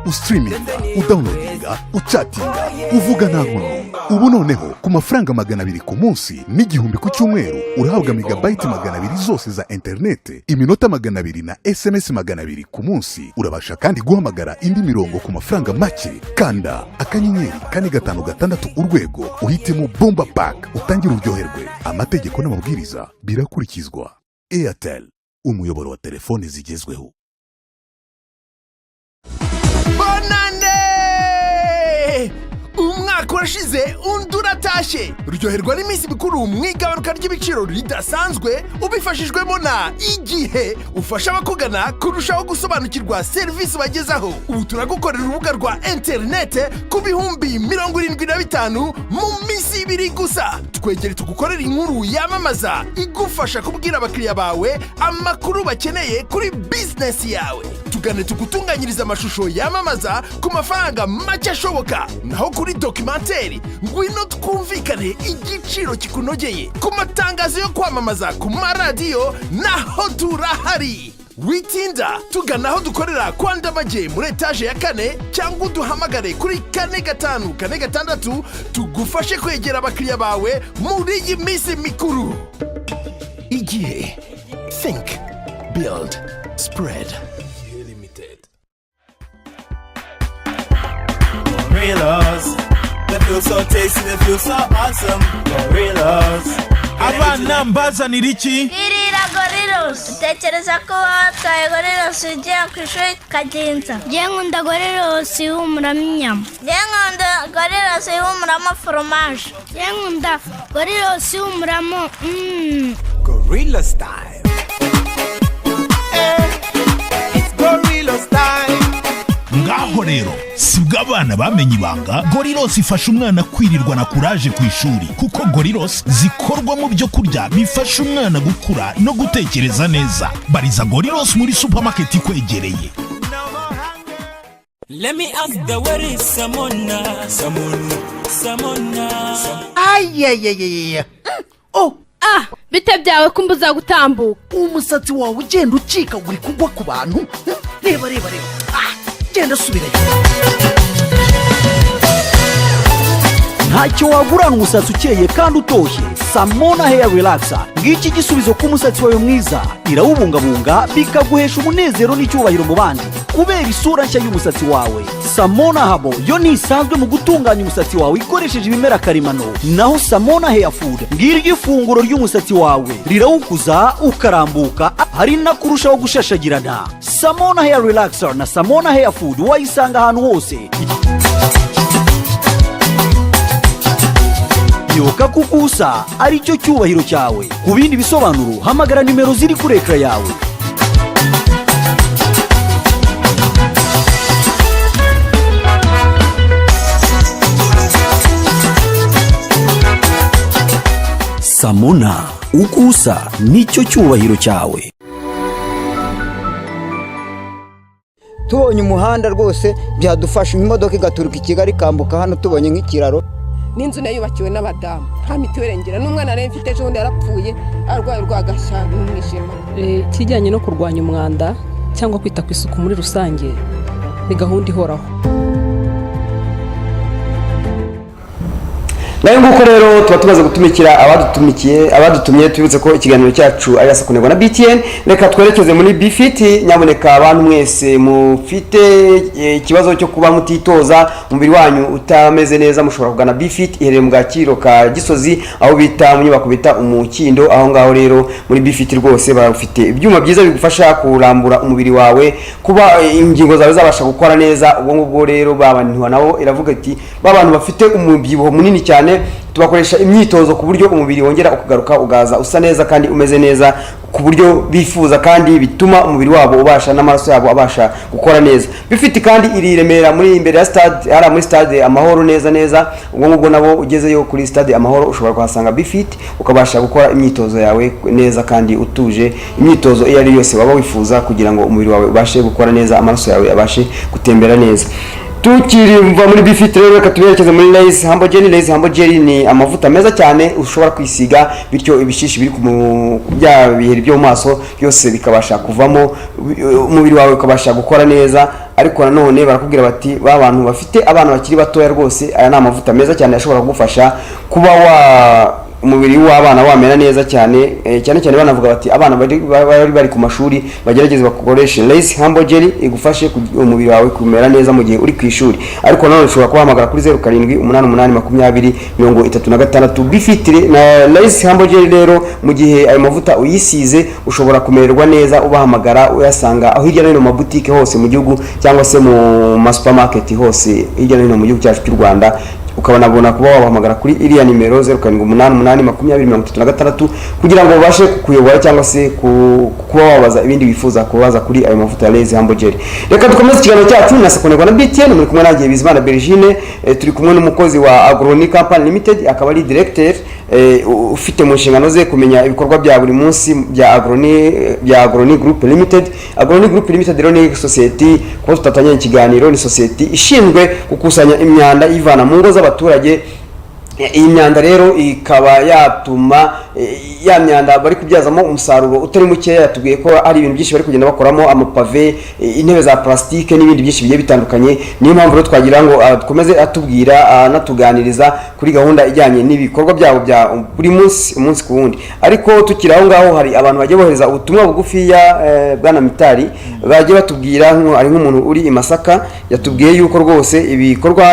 Ustreaminga, udownloadinga, uchatinga, uvuga nta nkomyi. Ubu noneho ku mafaranga 200 ku munsi n'igihumbi ku cyumweru urahabwa megabyte 200 zose za internet, iminota 200 na SMS 200 ku munsi. Urabasha kandi guhamagara indi mirongo ku mafaranga make. Kanda akanyenyeri 456 urwego uhitemo Bomba Pack utangira uryoherwe. Amategeko n'amabwiriza birakurikizwa. Airtel, umuyoboro wa telefone zigezweho.
Bonane! Umwaka urashize undi uratashe. Ruryoherwa n'iminsi mikuru mu igabanuka ry'ibiciro ridasanzwe ubifashijwemo na Igihe. Ufasha abakugana kurushaho gusobanukirwa serivisi bagezaho. Ubu turagukorera urubuga rwa internet ku bihumbi 75 mu minsi 2 gusa. Twegere tugukorera inkuru yamamaza igufasha kubwira abakiriya bawe amakuru bakeneye kuri business yawe. Tugane tugutunganyiriza amashusho yamamaza ku mafaranga make ashoboka. Naho kuri documentaire ngwino twumvikane igiciro kikunogeye. Ku matangazo yo kwamamaza ku maradiyo naho turahari. Witinda tugana aho dukorera kwa Ndamage muri etage ya 4 cyangwa duhamagare kuri 4546 tugufashe kwegera abakiriya bawe muri iyi minsi mikuru. Igihe, think, build, spread.
Gorillas, they feel so tasty, they feel so awesome. Gorillas.
Abana mbazanira iki?
Irira Gorillas. Tekereza ko watwaye Gorillas ugiye ku ishuri kagenza. Je nkunda Gorillas ihumuramo inyama. Je nkunda Gorillas ihumuramo fromage. Je nkunda Gorillas ihumuramo
Gorilla style.
It's Gorilla style.
Ngaho rero sibwo abana bamenye ibanga Gorillas ifasha umwana kwirirwa na courage ku ishuri, kuko Gorillas zikorwa mu byo kurya bifasha umwana gukura no gutekereza neza. Bariza Gorillas muri supermarket ikwegereye.
Let me ask the word is Samona.
Ayayayayaya. Oh,
bite byawe kumbuza gutambuka.
Umusatsi wawe ugenda ucika uri kugwa ku bantu. Reba. Genda subirayo.
Ntacyo wagurana umusatsi ukeye kandi utoshye. Samona Hair Relaxer ngiki gisubizo ku musatsi wawe mwiza. Irawubungabunga bikaguhesha umunezero n'icyubahiro mu bandi kubera isura nshya y'umusatsi wawe. Samona Habo yo ni isanzwe mu gutunganya umusatsi wawe ikoresheje ibimera karemano. Naho Samona Hair Food ngiryo ifunguro ry'umusatsi wawe, rirawukuza ukarambuka hari na kurushaho gushashagirana. Samona Hair Relaxer na Samona Hair Food wayisanga ahantu hose. Yoka kukusa ari cyo cyubahiro cyawe. Ku bindi bisobanuro hamagara nimero ziri kuri ekra yawe. Samona, ukusa nicyo cyubahiro cyawe.
Tubonye umuhanda rwose byadufasha, imodoka igaturuka i Kigali ikambuka hano tubonye nk'ikiraro.
N'inzu nayo yubakiwe n'abadamu nta mituweli ngira, n'umwana nawe mfite ejo bundi yarapfuye arwaye urwagasha n'umwijima.
Kijyanye no kurwanya umwanda cyangwa kwita ku isuku muri rusange ni gahunda ihoraho.
nayo nguko rero tuba tumaze gutumikira abadutumye tubibutse ko ikiganiro cyacu ari Sakunego na BTN. Reka twerekeze muri Bfit. Nyaboneka abantu mwese mufite ikibazo cyo kuba mutitoza umubiri wanyu utameze neza, mushobora kugana Bfit iherereye mu Gakiro ka Gisozi aho bita mu nyubako bita Umukindo. Aho ngaho rero muri Bfit rwose bafite ibyuma byiza bigufasha kurambura umubiri wawe, kuba ingingo zawe zabasha gukora neza. Ubwo ngubwo rero babantu nabo iravuga ati babantu bafite umubyibuho munini cyane tubakoresha imyitozo ku buryo umubiri wongera ukugaruka ugaza usa neza kandi umeze neza ku buryo bifuza, kandi bituma umubiri wabo ubasha n'amaraso yabo abasha gukora neza. Bifite kandi iri Remera muri imbere ya stade, ara muri stade Amahoro neza. Ubwo ngubwo nabo ugezeyo kuri stade Amahoro ushobora kuhasanga Bifit ukabasha gukora imyitozo yawe neza kandi utuje, imyitozo iyo ari yose waba wifuza kugira ngo umubiri wawe ubashe gukora neza, amaraso yawe abashe gutembera neza. Tukiriva muri Bfit rero reka tuberekeze muri Lays Humble Jelly. Lays Humble Jelly ni amavuta meza cyane ushobora kwisiga bityo ibishishi biri ku bya biheri byo mu maso yose bikabasha kuvamo, umubiri wawe ukabasha gukora neza. Ariko nanone barakubwira bati babantu bafite abana bakiri batoya rwose aya ni amavuta meza cyane ashobora kugufasha kuba umubiri w'abana wamera neza cyane cyane banavuga bati abana bari ku mashuri bagerageza bakoresha Lays Humble Jelly igufashe umubiri wawe kumera neza mu gihe uri ku ishuri. Ariko nanone ushobora kubahamagara kuri 07882036. Bfit na Lays Humble Jelly rero mu gihe ayo mavuta uyisize ushobora kumererwa neza, ubahamagara uyasanga aho hirya no hino mu mabutike hose mu gihugu cyangwa se mu supermarket hose hirya no hino mu gihugu cyacu cy'u Rwanda. Ukabona kuba wabahamagara kuri iriya nimero 07882036 kugira ngo babashe kukuyobora cyangwa se kuba wabaza ibindi wifuza kubaza kuri ayo mavuta ya Lays Humble Jelly. Reka dukomeze ikiganiro cyacu na Sakunego na BTN. Muri kumwe nanjye Bizimana Bergine, turi kumwe n'umukozi wa Agroni Company Limited, akaba ari director ufite mu nshingano ze kumenya ibikorwa bya buri munsi bya Agroni Group Limited. Agroni Group Limited rero ni society ko tutatanye ikiganiro, ni society ishinzwe gukusanya imyanda ivana mu ngo z'abaturage. Iyi myanda rero ikaba yatuma ya myanda bari kubyazamo umusaruro utari muke. Yatubwiye ko ari ibintu byinshi bari kugenda bakoramo amapave, intebe za plastike n'ibindi byinshi bigiye bitandukanye. Niyo mpamvu rero twagira ngo dukomeze atubwira anatuganiriza kuri gahunda ijyanye n'ibikorwa byabo bya buri munsi umunsi ku wundi. Ariko tukiri aho ngaho hari abantu bagiye bohereza ubutumwa bugufi ya bwana Mitari bagiye batubwira ari nk'umuntu uri i Masaka yatubwiye yuko rwose ibikorwa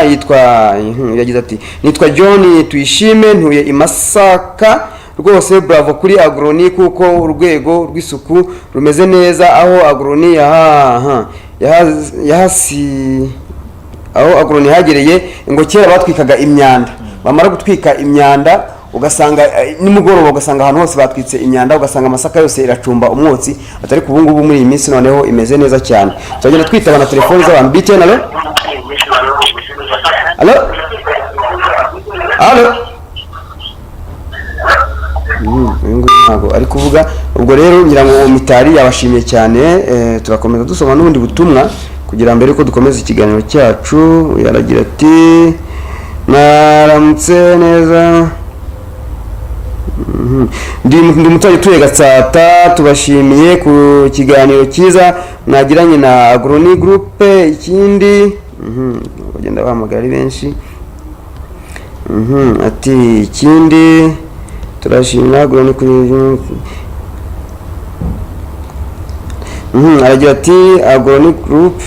yagize ati nitwa John Tuyishime ntuye i Masaka rwose bravo kuri Agroni kuko urwego rw'isuku rumeze neza aho Agroni aho Agroni hagereye ngo kera batwikaga imyanda, bamara gutwika imyanda ugasanga nimugoroba ugasanga ahantu hose batwitse imyanda, ugasanga Masaka yose iracumba umwotsi. Atari ku bungubu muri iyi minsi noneho imeze neza cyane. Tugenda twitaba na telefone z'abantu. BTN Allo ntabwo ari kuvuga. Ubwo rero ngira ngo Mitari yabashimiye cyane. Turakomeza dusoma n'ubundi butumwa kugira mbere ko dukomeza ikiganiro cyacu. Yaragira ati naramutse neza, ndi mutaje tuye Gatsata, tubashimiye ku kiganiro cyiza mwagiranye na Agroni Group. Ikindi bagenda bahamagara ari benshi. Ati ikindi turashimira Agroni aragira ati Agroni Group.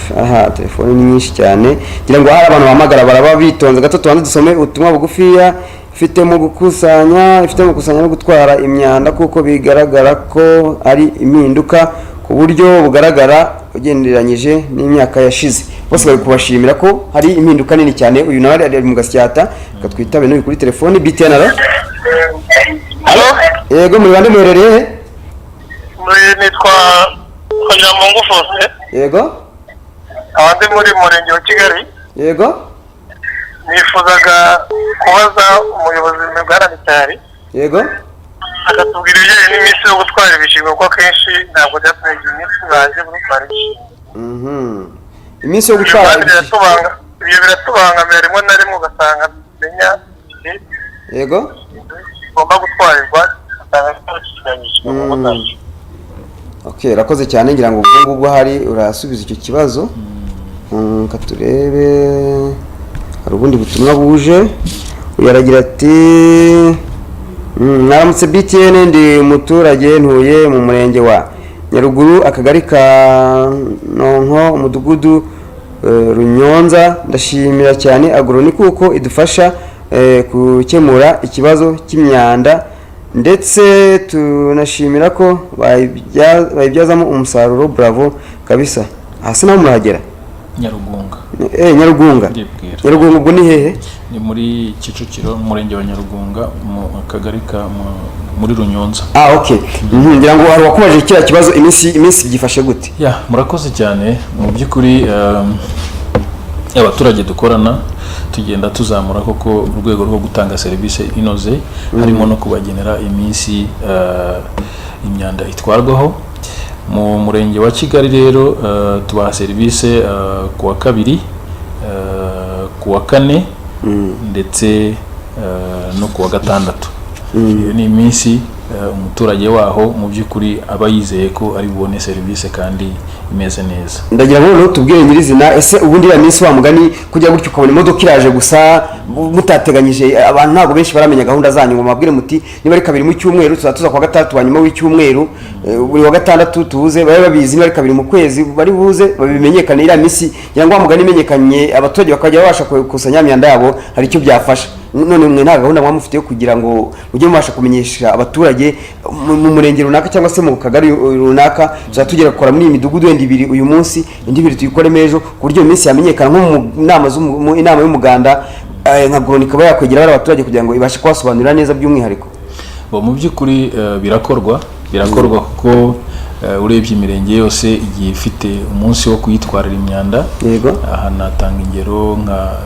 Telefone ni nyinshi cyane kugira ngo hari abantu bahamagara baraba bitonze gato. Tubanze dusome ubutumwa bugufiya. Ifite mu gukusanya no gutwara imyanda kuko bigaragara ko ari impinduka ku buryo bugaragara ugenderanyije n'imyaka yashize. Bose bari kubashimira ko hari impinduka nini cyane. Uyu nawe ari mu Gasyata, katwitabe no kuri telefone. BTN Allo. Yego muri bande muherereye he?
Nitwa Mungu Fose.
Yego.
Abandi muri Murenge wa Kigali.
Yego.
Nifuzaga kubaza umuyobozi Bwana Mitari.
Yego.
Akatubwira ibijyanye n'iminsi yo gutwara ibishingwe kuko akenshi ntabwo byatwaye iminsi baje gutwara ibishingwe.
Iminsi yo gutwara
ibyo biratubangamira rimwe na rimwe ugasanga menya.
Yego.
Ugomba gutwarirwa ugasanga
Okay, rakoze cyane ngira ngo ubwo hari urasubiza icyo kibazo. Katurebe hari ubundi butumwa buje. yaragira ati mwaramutse BTN, ndi umuturage ntuye mu murenge wa Nyaruguru, akagari ka Nonko, umudugudu Runyonza. Ndashimira cyane Agroni kuko idufasha gukemura ikibazo cy'imyanda, ndetse tunashimira ko bayibyazamo umusaruro. Bravo kabisa. Hasi naho murahagera?
Nyarugunga.
Nyarugunga. Nyarugunga ubwo ni hehe?
Ni muri Kicukiro, umurenge wa Nyarugunga, mu akagari ka muri Runyonza.
Okay. Ngira ngo hari wakubaje kiriya kibazo, iminsi byifashe gute?
Murakoze cyane. Mu by'ukuri abaturage dukorana tugenda tuzamura koko urwego rwo gutanga serivisi inoze, harimo no kubagenera iminsi imyanda itwarwaho. Mu murenge wa Kigali rero tubaha serivisi kuwa kabiri, kuwa kane, ndetse no kuwa gatandatu. Iyo ni iminsi umuturage waho mu by'ukuri aba yizeye ko ari bubone serivisi kandi imeze neza.
Ndagira ngo tubwire nyirizina, ese ubundi ya minsi wa mugani kujya gutyo ukabona imodoka iraje gusa mutateganyije, abantu ntabwo benshi baramenya gahunda zanyu, ngo mabwire muti niba ari kabiri mu cyumweru tuza kwa gatandatu wa nyuma w'icyumweru, buri wa gatandatu tuze babe babizi, niba ari kabiri mu kwezi bari buze babimenyekane. Iriya minsi ngira ngo wa mugani imenyekanye, abaturage bakajya babasha gukusanya imyanda yabo, hari icyo byafasha. None mwe nta gahunda mwamufite yo kugira ngo mujye mubasha kumenyesha abaturage mu murenge runaka cyangwa se mu kagari runaka, tuzatugera gukora muri imidugudu wenda ibiri uyu munsi, indi ibiri tuyikore mejo, ku buryo iminsi yamenyekana nko mu inama y'umuganda, nka Agroni ikaba yakwegera abaturage kugira ngo ibashe kubasobanurira neza by'umwihariko.
Mu by'ukuri birakorwa kuko urebye imirenge yose igiye ifite umunsi wo kuyitwarira imyanda. Aha natanga ingero nka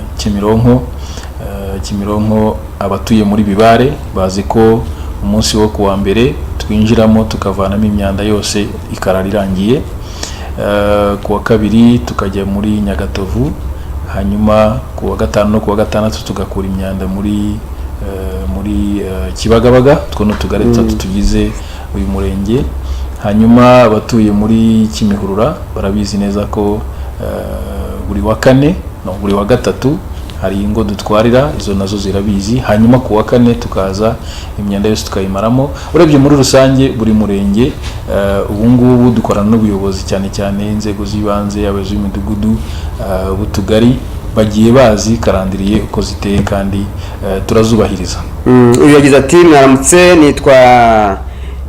Kimironko, abatuye muri Bibare bazi ko umunsi wo kuwa mbere twinjiramo tukavanamo imyanda yose ikarara irangiye. Kuwa kabiri tukajya muri Nyagatovu, hanyuma kuwa gatanu no kuwa gatandatu tugakura imyanda muri Kibagabaga. Two no tugare tutatu tugize uyu murenge. Hanyuma abatuye muri Kimihurura barabizi neza ko buri wa kane no buri wa gatatu hari ingo dutwarira, izo nazo zirabizi. Hanyuma kuwa kane tukaza imyanda yose tukayimaramo. Urebye muri rusange buri murenge ubu ngubu dukorana n'ubuyobozi, cyane cyane inzego z'ibanze, abayobozi b'imidugudu, b'utugari, bagiye bazi karandiriye uko ziteye kandi turazubahiriza.
Uyu yagize ati mwaramutse, nitwa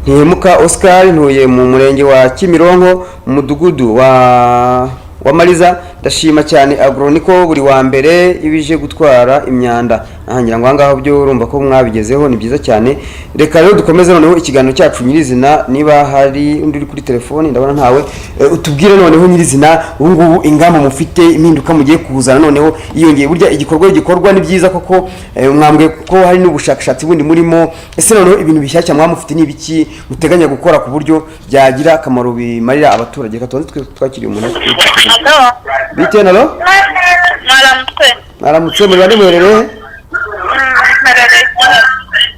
Ntihemuka Oscar, ntuye mu murenge wa Kimironko, mu mudugudu wa Mariza. Ndashima cyane Agroni ko buri wa mbere ibije gutwara imyanda. Ngira ngo ahangaho byo urumva ko mwabigezeho, ni byiza cyane. Reka rero dukomeze noneho ikiganiro cyacu nyirizina. Niba hari undi uri kuri telefoni, ndabona ntawe, utubwire noneho nyirizina ubu ngubu ingamba mufite, impinduka mugiye kuzana noneho iyongeye. Burya igikorwa ni byiza koko, mwambwe ko hari n'ubushakashatsi bundi murimo. Ese noneho ibintu bishyashya mwamufite ni ibiki muteganya gukora ku buryo byagira akamaro bimarira abaturage? Katonze twakiriye umuntu. BTN, alo? Mwaramutse, muri bane muherereye?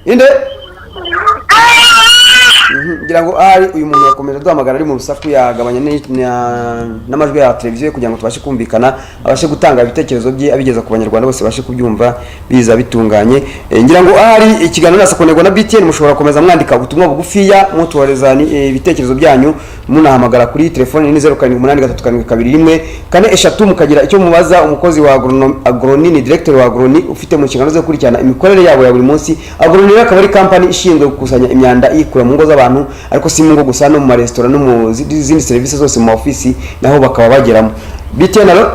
Inde? Ngira ngo ahari uyu muntu yakomeje duhamagara ari mu rusaku, yagabanya n'amajwi ya televiziyo kugira ngo tubashe kumvikana, abashe gutanga ibitekerezo bye abigeza ku banyarwanda bose bashe kubyumva biza bitunganye. Ngira ngo ahari ikiganiro nasakonerwa na BTN, mushobora komeza mwandika ubutumwa bugufiya mutuhereza ibitekerezo byanyu, munahamagara kuri telefoni ni 07832241 mukagira icyo mubaza umukozi wa Agroni, ni director wa Agroni ufite mu nshingano zo kurikirana imikorere yabo ya buri munsi. Agroni akaba ari company ishinzwe gukusanya imyanda ikura mu ngo z'abantu, ariko si mu ngo gusa, no mu maresitora no mu zindi serivisi zose, mu ofisi naho bakaba bageramo. BTN, alo?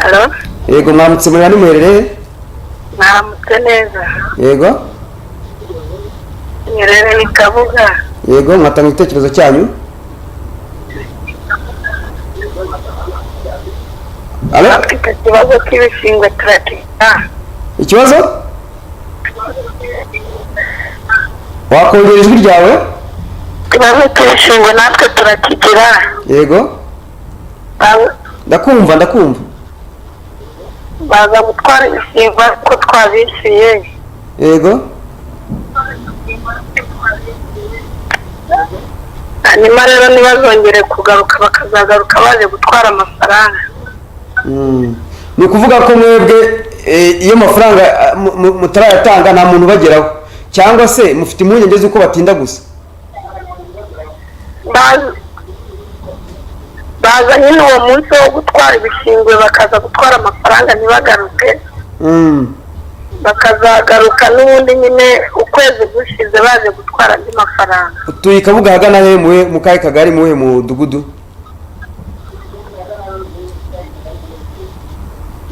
Alo?
Yego, mwamutse, muri bane muherereye?
Mwaramutse neza.
Yego?
Nyerere ni Kabuga.
Yego, mwatanga igitekerezo cyanyu? Alo?
Afite ikibazo cy'ibishingwe turakiga.
Ikibazo? Wakongera ijwi ryawe?
Ikibazo cy'ibishingwe natwe turakigira.
Yego? Ndakumva.
Baza gutwara ibishingwe ko twabishyuye.
Yego?
Hanyuma rero ntibazongere kugaruka, bakazagaruka baje gutwara amafaranga.
Ni ukuvuga ko mwebwe iyo mafaranga mutarayatanga nta muntu ubageraho cyangwa se mufite impungenge z'uko batinda gusa?
baza nyine uwo munsi wo gutwara ibishingwe bakaza gutwara amafaranga ntibagaruke, bakazagaruka n'ubundi nyine ukwezi gushize baje gutwara andi mafaranga.
utuye i Kabuga hagana he mu kahe kagari muhe mudugudu?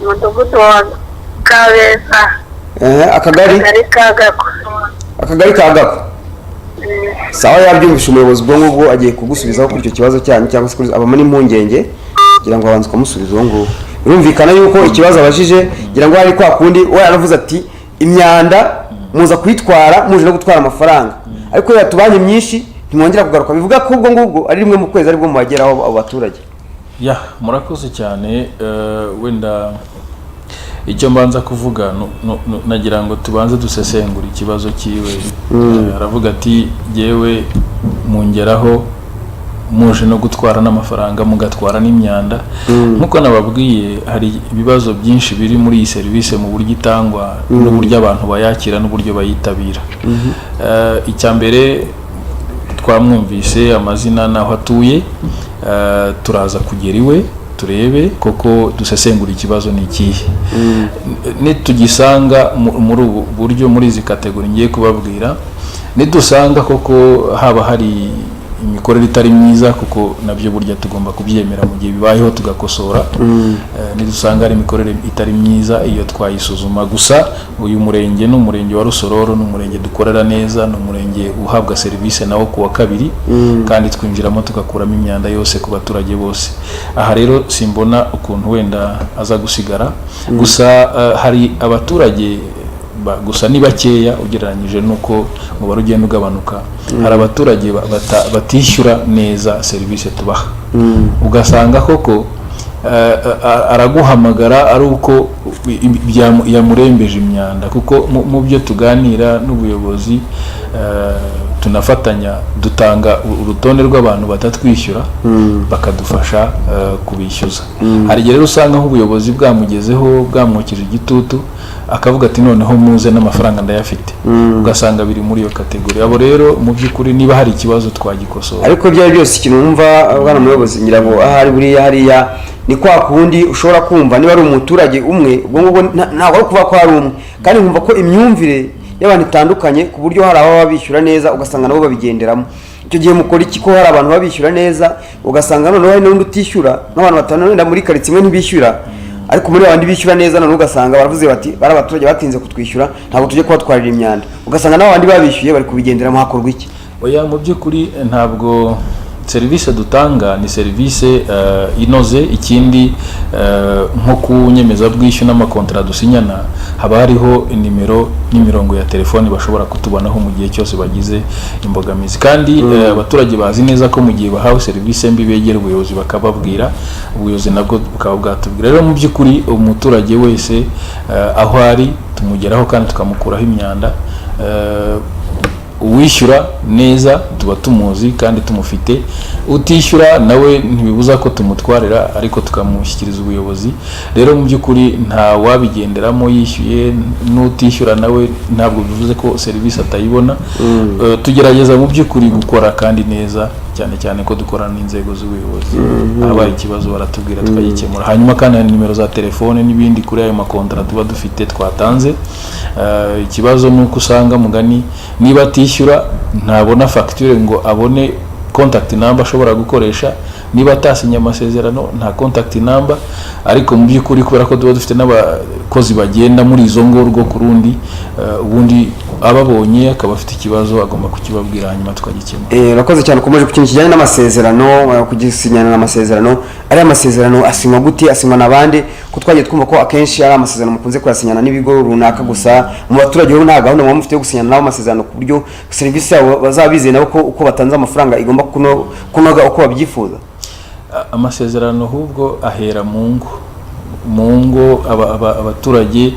Umudugudu wa Kabeza.
Akagari ka Gako. Sawa, yabyumvisha umuyobozi ubwo ngubwo agiye kugusubizaho kuri icyo kibazo cyanyu cyangwa se abamo n'impungenge kugira ngo abanze kumusubiza uwo ngubwo. Birumvikana yuko ikibazo abajije kugira ngo hari kwa kundi we yaravuze ati imyanda muza kwitwara muje no gutwara amafaranga, ariko yatubanye myinshi ntimwongera kugaruka, bivuga ko ubwo ngubwo ari rimwe mu kwezi aribwo mubageraho abo baturage.
Murakoze cyane. Wenda icyo mbanza kuvuga nagira ngo tubanze dusesengura ikibazo kiwe. Aravuga ati yewe mungeraho muje no gutwara n'amafaranga mugatwara n'imyanda. Nkuko nababwiye hari ibibazo byinshi biri muri iyi serivisi mu buryo itangwa n'uburyo abantu bayakira n'uburyo bayitabira. Icya mbere twamwumvise amazina naho atuye, turaza kugera iwe turebe koko dusesengura ikibazo ni ikihe. Nitugisanga muri ubu buryo muri izi kategori ngiye kubabwira, nidusanga koko haba hari imikorere itari myiza, kuko nabyo burya tugomba kubyemera mu gihe bibayeho tugakosora. Nidusanga hari imikorere itari myiza, iyo twayisuzuma. Gusa uyu murenge ni umurenge wa Rusororo, ni umurenge dukorera neza, ni umurenge uhabwa serivisi nawo kuwa kabiri, kandi twinjiramo tugakuramo imyanda yose ku baturage bose. Aha rero simbona ukuntu wenda aza gusigara. Gusa hari abaturage gusa ni bakeya ugereranyije nuko umubare ugenda ugabanuka. Hari abaturage batishyura neza serivisi tubaha, ugasanga koko araguhamagara ari uko yamurembeje imyanda. Kuko mu byo tuganira n'ubuyobozi tunafatanya, dutanga urutonde rw'abantu batatwishyura bakadufasha kubishyuza. Hari rero usanga nk'ubuyobozi bwamugezeho bwamwukije igitutu akavuga ati noneho muze n'amafaranga ndayafite, ugasanga biri muri iyo kategori. Abo rero mu by'ukuri niba hari ikibazo twagikosora. Ariko byari byose ikintu numva bwana muyobozi ngira ngo ahari buriya hariya ni kwa kundi ushobora kumva niba ari umuturage umwe ubwo ngubwo ntabwo ari kuva ko hari umwe, kandi nkumva ko imyumvire y'abantu itandukanye ku buryo hari ababa bishyura neza ugasanga nabo babigenderamo. Icyo gihe mukora iki ko hari abantu babishyura neza ugasanga noneho hari n'undi utishyura, n'abantu batanu wenda muri karitsiye imwe ntibishyura, ariko muri abandi bishyura neza none ugasanga baravuze bati bari abaturage batinze kutwishyura ntabwo tujye kubatwarira imyanda, ugasanga n'abandi babishyuye bari kubigenderamo. Hakorwa iki? Oya, mu by'ukuri ntabwo serivisi dutanga ni serivisi inoze. Ikindi nko kunyemeza bwishyu n'amakontra dusinyana haba hariho nimero n'imirongo ya telefoni bashobora kutubonaho mu gihe cyose bagize imbogamizi. Kandi abaturage bazi neza ko mu gihe bahawe serivisi mbi begera ubuyobozi bakababwira, ubuyobozi nabwo bukaba bwatubwira. Rero mu by'ukuri umuturage wese aho ari tumugeraho kandi tukamukuraho imyanda. Uwishyura neza tuba tumuzi kandi tumufite, utishyura nawe ntibibuza ko tumutwarira ariko tukamushyikiriza ubuyobozi. Rero mu by'ukuri nta wabigenderamo yishyuye, n'utishyura nawe ntabwo bivuze ko serivisi atayibona. Tugerageza mu by'ukuri gukora kandi neza, cyane cyane ko dukorana n'inzego z'ubuyobozi. Habaye ikibazo baratubwira tukagikemura. Hanyuma kandi hari nimero za telefone n'ibindi kuri ayo makontra tuba dufite twatanze. Ikibazo ni uko usanga mugani niba atishyura ntabona facture ngo abone contact number ashobora gukoresha, niba atasinye amasezerano nta contact number. Ariko mu by'ukuri kubera ko tuba dufite n'abakozi bagenda muri izo ngorwo ku rundi, ubundi ababonye akaba afite ikibazo agomba kukibabwira hanyuma tukagikemura. Urakoze cyane. Ukomeje ku kintu kijyanye n'amasezerano, kugisinyana n'amasezerano. Ari amasezerano asinywa gute, asinywa n'abandi? Ko twagiye twumva ko akenshi ari amasezerano mukunze kuyasinyana n'ibigo runaka, gusa mu baturage bo nta gahunda mufite yo gusinyana nabo amasezerano ku buryo serivisi yabo bazabizeye nabo ko uko batanze amafaranga igomba kunoga uko babyifuza. Amasezerano ahubwo ahera mu ngo abaturage.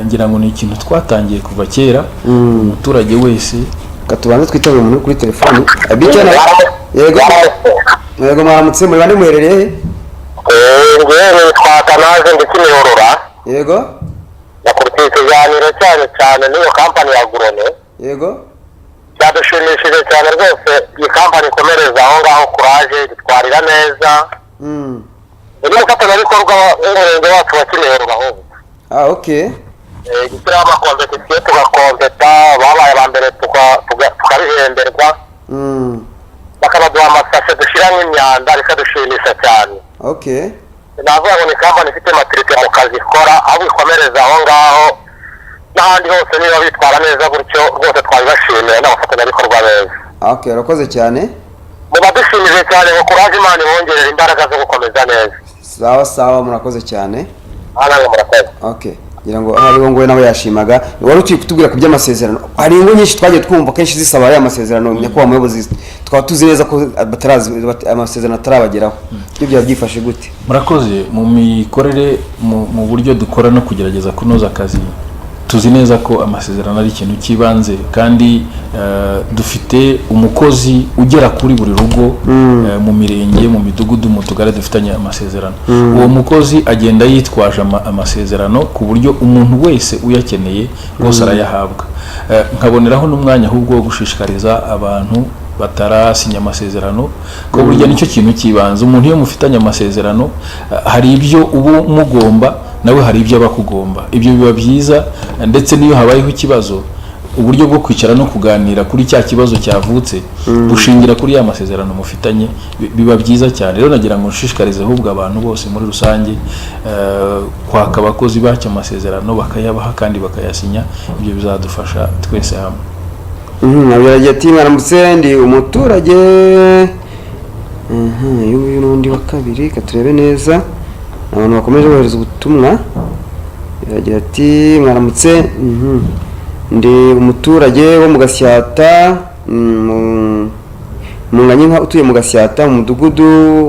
Ngira ngo ni ikintu twatangiye kuva kera. Umuturage wese katubanze twitabira umuntu kuri telefoni. Yego mwaramutse, muri bane muherereye he?
Njyewe twatanaze ndetse n'ihorora.
Yego
ikiganiro cyane cyane n'iyo kampani ya Agrone.
Yego.
Byadushimishije cyane rwose, iyi kampani ikomereza aho ngaho kuraje gitwarira neza. Ni umufatanyabikorwa w'umurenge wacu wa Kimihurura ahubwo.
Okay.
Gushyiraho amakompetisiyo tugakompeta, babaye aba mbere tukabihemberwa. Bakabaduha amasashe dushyiramo imyanda bikadushimisha cyane.
Okay.
Navuga ngo ni kampani ifite maturite mu kazi ikora, aho ikomereza aho ngaho n'ahandi hose niba bitwara neza gutyo rwose twabibashimiye n'abafatanyabikorwa beza.
Okay, urakoze cyane.
Mubadushimije cyane ngo kuraje Imana ibongerera imbaraga zo gukomeza neza.
Sawa murakoze cyane.
Namwe murakoze.
Okay. Ngira ngo hariho ngo nawe yashimaga wari uciye kutubwira ku by'amasezerano. Hari ingo nyinshi twagiye twumva kenshi zisaba aya masezerano nyakubahwa muyobozi, twaba tuzi neza ko amasezerano atarabageraho. Ibyo byifashe gute?
Murakoze. Mu mikorere mu buryo dukora no kugerageza kunoza akazi, tuzi neza ko amasezerano ari ikintu kibanze, kandi dufite umukozi ugera kuri buri rugo mu mirenge, mu midugudu, mu tugare dufitanye amasezerano. Uwo mukozi agenda yitwaje amasezerano ku buryo umuntu wese uyakeneye rwose arayahabwa. Nkaboneraho n'umwanya ahubwo wo gushishikariza abantu batarasinya amasezerano ko burya nicyo kintu kibanze. Umuntu iyo mufitanye amasezerano hari ibyo ubu mugomba, nawe hari ibyo abakugomba. Ibyo biba byiza, ndetse niyo habayeho ikibazo, uburyo bwo kwicara no kuganira kuri cya kibazo cyavutse bushingira kuri ya masezerano mufitanye, biba byiza cyane. Rero nagira ngo nshishikarize ahubwo abantu bose muri rusange kwaka abakozi bacyo amasezerano bakayabaha kandi bakayasinya. Ibyo bizadufasha twese hamwe.
Nabiragiye ati mwaramutse ndi umuturage uyu n'undi wa kabiri, katurebe neza abantu bakomeje bohereza ubutumwa. Biragira ati mwaramutse ndi umuturage wo mu Gasyata, Munganyinka utuye mu Gasyata mu mudugudu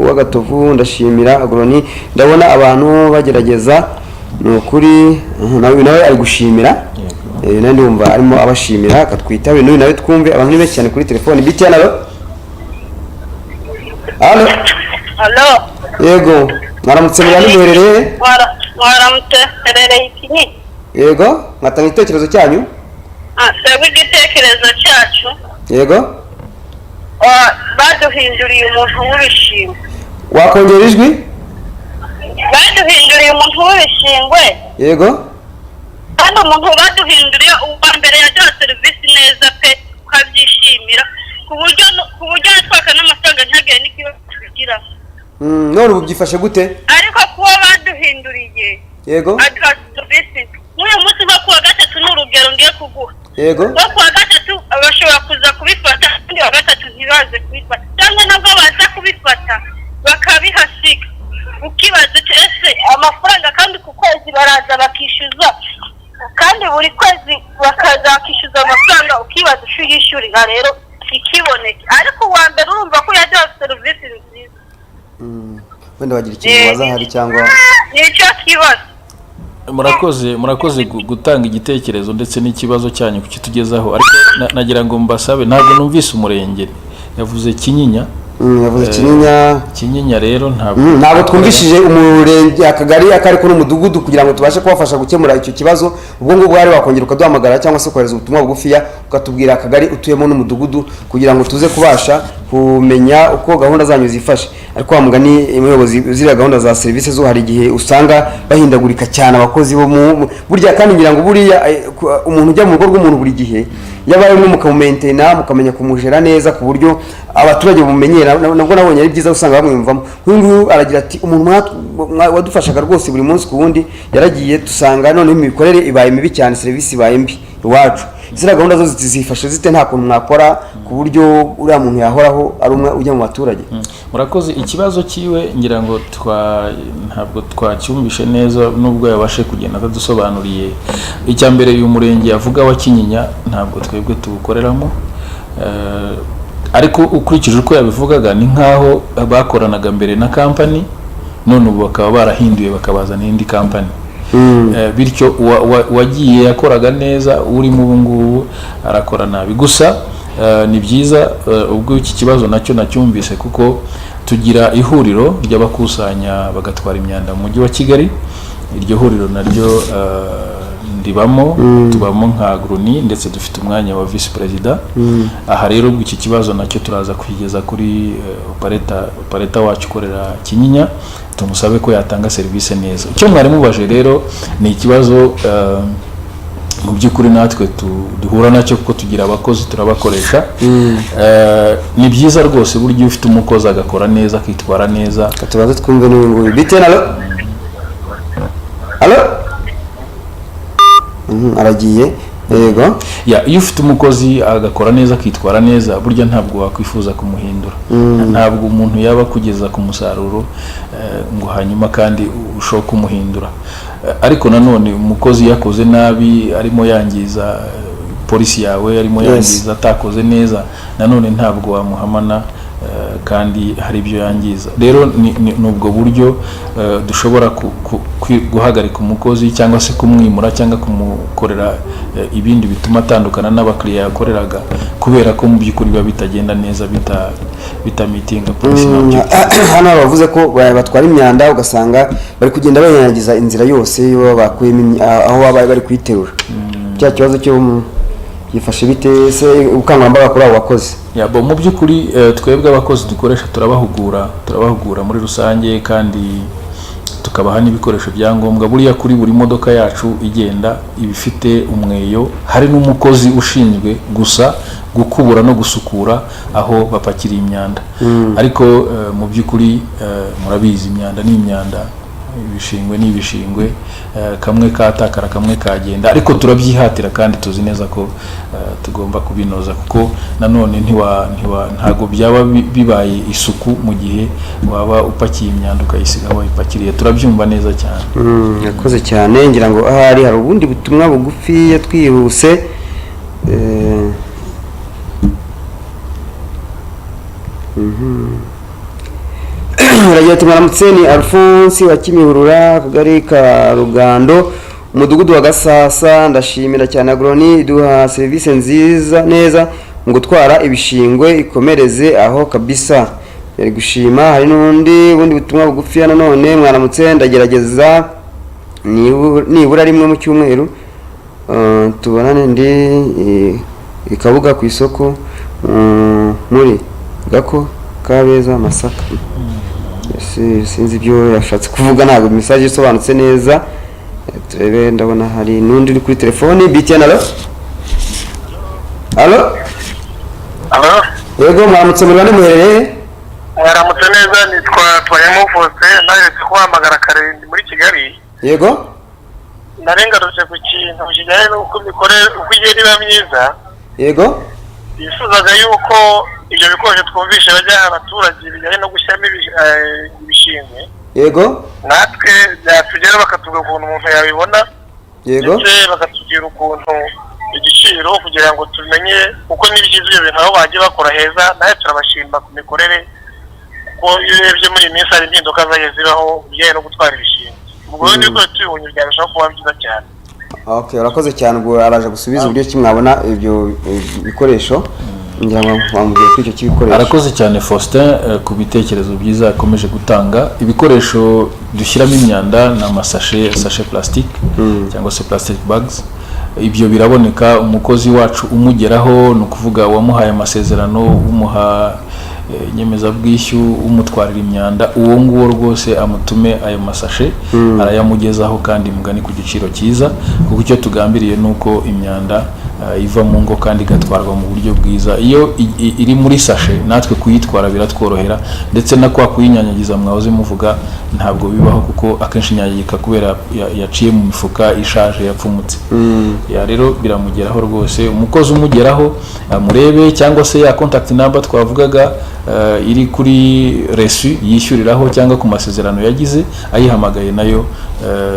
w'Agatovu. Ndashimira Agroni, ndabona abantu bagerageza, ni ukuri nawe ari gushimira. Nandi wumva arimo abashimira, katwitabe n'uyu nawe twumve. Abantu ni benshi cyane kuri telefone. BTN alo.
Alo.
Yego, mwaramutse muri muherereye?
Mwaramutse herereye Kinyinya.
Yego, mwatanga igitekerezo cyanyu?
Twebwe igitekerezo cyacu.
Yego.
Baduhinduriye umuntu w'ibishingwe.
Wakongera ijwi?
Baduhinduriye umuntu w'ibishingwe.
Yego.
Kandi umuntu baduhinduriye uwa mbere yaduha serivisi neza pe, ukabyishimira ku buryo natwaka n'amafaranga ntagire n'ikibazo tugira.
None ubu byifashe gute?
Ariko kuba baduhinduriye.
Yego.
Aduha serivisi. N'uyu munsi wo kuwa gatatu ni urugero ngiye kuguha.
Yego.
Wo kuwa gatatu bashobora kuza kubifata, kandi wa gatatu ntibaze kubifata, cyangwa nabwo baza kubifata bakabihasiga. Ukibaza ese amafaranga kandi ku kwezi baraza bakishyuza, kandi buri kwezi bakazakishyuza amafaranga, ukibaza uko yishyurira rero ikiboneka. Ariko uwa mbere urumva ko yaduha serivisi nziza.
Wenda wagira ikintu waza hari cyangwa
nicyo kibazo.
Murakoze gutanga igitekerezo ndetse n'ikibazo cyanyu kukitugezaho. Ariko nagira ngo mbasabe, ntabwo numvise umurenge, yavuze Kinyinya.
Yavuze
Kinyinya rero
ntabwo twumvishije umurenge, akagari, akariko n'umudugudu kugira ngo tubashe kubafasha gukemura icyo kibazo. Ubwo ngubwo bari wakongera ukaduhamagara cyangwa se kohereza ubutumwa bugufiya ukatubwira akagari utuyemo n'umudugudu kugira ngo tuze kubasha kumenya uko gahunda zanyu zifashe. Ariko wamugani umuyobozi uzira gahunda za serivisi zo hari igihe usanga bahindagurika cyane abakozi bo burya, kandi ngira ngo buriya umuntu ujya mu rugo rw'umuntu buri gihe yabaye mu mukamumentena mukamenya kumujera neza ku buryo abaturage bumenyera. Nabwo nabonye ari byiza usanga bamwumvamo. Nk'uyu aragira ati umuntu wadufashaga rwose buri munsi ku wundi yaragiye, dusanga none imikorere ibaye mibi cyane, serivisi ibaye mbi iwacu. Zira gahunda zo zifashe zite, nta kuntu mwakora ku buryo uriya muntu yahoraho ari umwe ujya mu baturage?
Murakoze. Ikibazo kiwe ngira ngo ntabwo twacyumvishe neza nubwo yabashe kugenda atadusobanuriye. Icya mbere uyu murenge yavuga wa Kinyinya ntabwo twebwe tuwukoreramo, ariko ukurikije uko yabivugaga ni nkaho bakoranaga mbere na kampani, none ubu bakaba barahinduye bakabazana indi kampani. Bityo wagiye yakoraga neza, urimo ubu ngubu arakora nabi. Gusa ni byiza ubwo iki kibazo nacyo nacyumvise, kuko tugira ihuriro ry'abakusanya bagatwara imyanda mu mujyi wa Kigali. Iryo huriro naryo ndibamo tubamo nka agroni ndetse dufite umwanya wa vice president aha rero iki kibazo nacyo turaza kwigeza kuri opereta wacu ukorera Kinyinya tumusabe ko yatanga serivisi neza. Icyo mwari mubaje rero ni ikibazo mu by'ukuri natwe duhura nacyo kuko tugira abakozi turabakoresha ni byiza rwose buryo ufite umukozi agakora neza akitwara neza.
Tubaze twumve n'ubu bitena alo aragiye yego
iyo ufite umukozi agakora neza akitwara neza burya ntabwo wakwifuza kumuhindura ntabwo umuntu yaba kugeza ku musaruro ngo hanyuma kandi ushobora kumuhindura ariko nanone umukozi yakoze nabi arimo yangiza polisi yawe arimo yangiza atakoze neza nanone ntabwo wamuhamana kandi hari ibyo yangiza. Rero ni ubwo buryo dushobora guhagarika umukozi cyangwa se kumwimura cyangwa kumukorera ibindi bituma atandukana n'abakiriya yakoreraga kubera ko mu by'ukuri biba bitagenda neza bitamitinga polisi n'abyo.
Hano bavuze ko batwara imyanda ugasanga bari kugenda bayangiza inzira yose iyo bakuyemo aho baba bari kuyiterura. Cya kibazo cyo yifashe bite se ubukangurambaga kuri abo bakozi?
Mu by'ukuri twebwe abakozi dukoresha turabahugura muri rusange kandi tukabaha n'ibikoresho bya ngombwa. Buriya kuri buri modoka yacu igenda ibifite umweyo hari n'umukozi ushinzwe gusa gukubura no gusukura aho bapakira imyanda ariko mu by'ukuri murabizi imyanda ni imyanda ibishingwe kamwe katakara kamwe kagenda ariko turabyihatira kandi tuzi neza ko tugomba kubinoza kuko nanone ntago byaba bibaye isuku mu gihe waba upakiye imyanda ukayisiga aho ipakiriye. Turabyumva neza cyane.
Yakoze cyane ngira ngo hari ubundi butumwa bugufi twihuse Uragira tumwaramutse ni Alphonse wa Kimihurura akagari ka Rugando umudugudu wa Gasasa. Ndashimira cyane agroni iduha serivisi nziza neza mu gutwara ibishingwe ikomereze aho kabisa yari gushima. Hari n'undi butumwa bugufi nanone mwaramutse ndagerageza nibura rimwe mu cyumweru tubonane ndi ikabuga ku isoko muri Gako Kabeza Masaka. Sinzi ibyo yashatse kuvuga ntabwo message isobanutse neza. Turebe ndabona hari n'undi uri kuri telefone. BTN alo yego mwaramutse muri bane muherereye?
Mwaramutse neza nitwa Twayamufose naretse kuhamagara kare muri Kigali.
Yego
narengarutse ku kintu kijyanye n'uko mikorere uko igenda iba myiza.
Yego
yifuzaga yuko ibyo bikoresho twumvishe bajya abaturage bijyanye no gushyiramo ibishingwe.
Yego
natwe byatugera bakatubwira ukuntu umuntu yabibona.
Yego
ndetse bakatubwira ukuntu igiciro kugira ngo tumenye uko n'ibyiza ibyo bintu aho bagiye bakora heza. nawe turabashimba ku mikorere kuko iyo urebye muri iyi minsi hari impinduka zagiye zibaho bijyanye no gutwara ibishingwe. ubwo rero nibwo tubibonye byarushaho kuba byiza cyane.
Okay, urakoze cyane. Ubwo araje gusubiza uburyo ki mwabona ibyo bikoresho ngira ngo bamubwiye ko icyo kibikoresho.
Arakoze cyane Faustin ku bitekerezo byiza akomeje gutanga. Ibikoresho dushyiramo imyanda na sachet plastic cyangwa se plastic bags. Ibyo biraboneka umukozi wacu umugeraho no kuvuga wamuhaye amasezerano umuha nyemezabwishyu umutwarira imyanda uwo nguwo rwose amutume ayo masashe arayamugezaho kandi mugani ku giciro cyiza kuko icyo tugambiriye nuko imyanda iva mu ngo kandi igatwarwa mu buryo bwiza. Iyo iri muri sashe natwe kuyitwara biratworohera ndetse na kwa kuyinyanyagiza mwahoze muvuga ntabwo bibaho kuko akenshi nyanyagika kubera yaciye mu mifuka ishaje yapfumutse. Ya rero biramugeraho rwose umukozi umugeraho murebe cyangwa se ya contact number twavugaga iri kuri resu yishyuriraho cyangwa ku masezerano yagize ayihamagaye nayo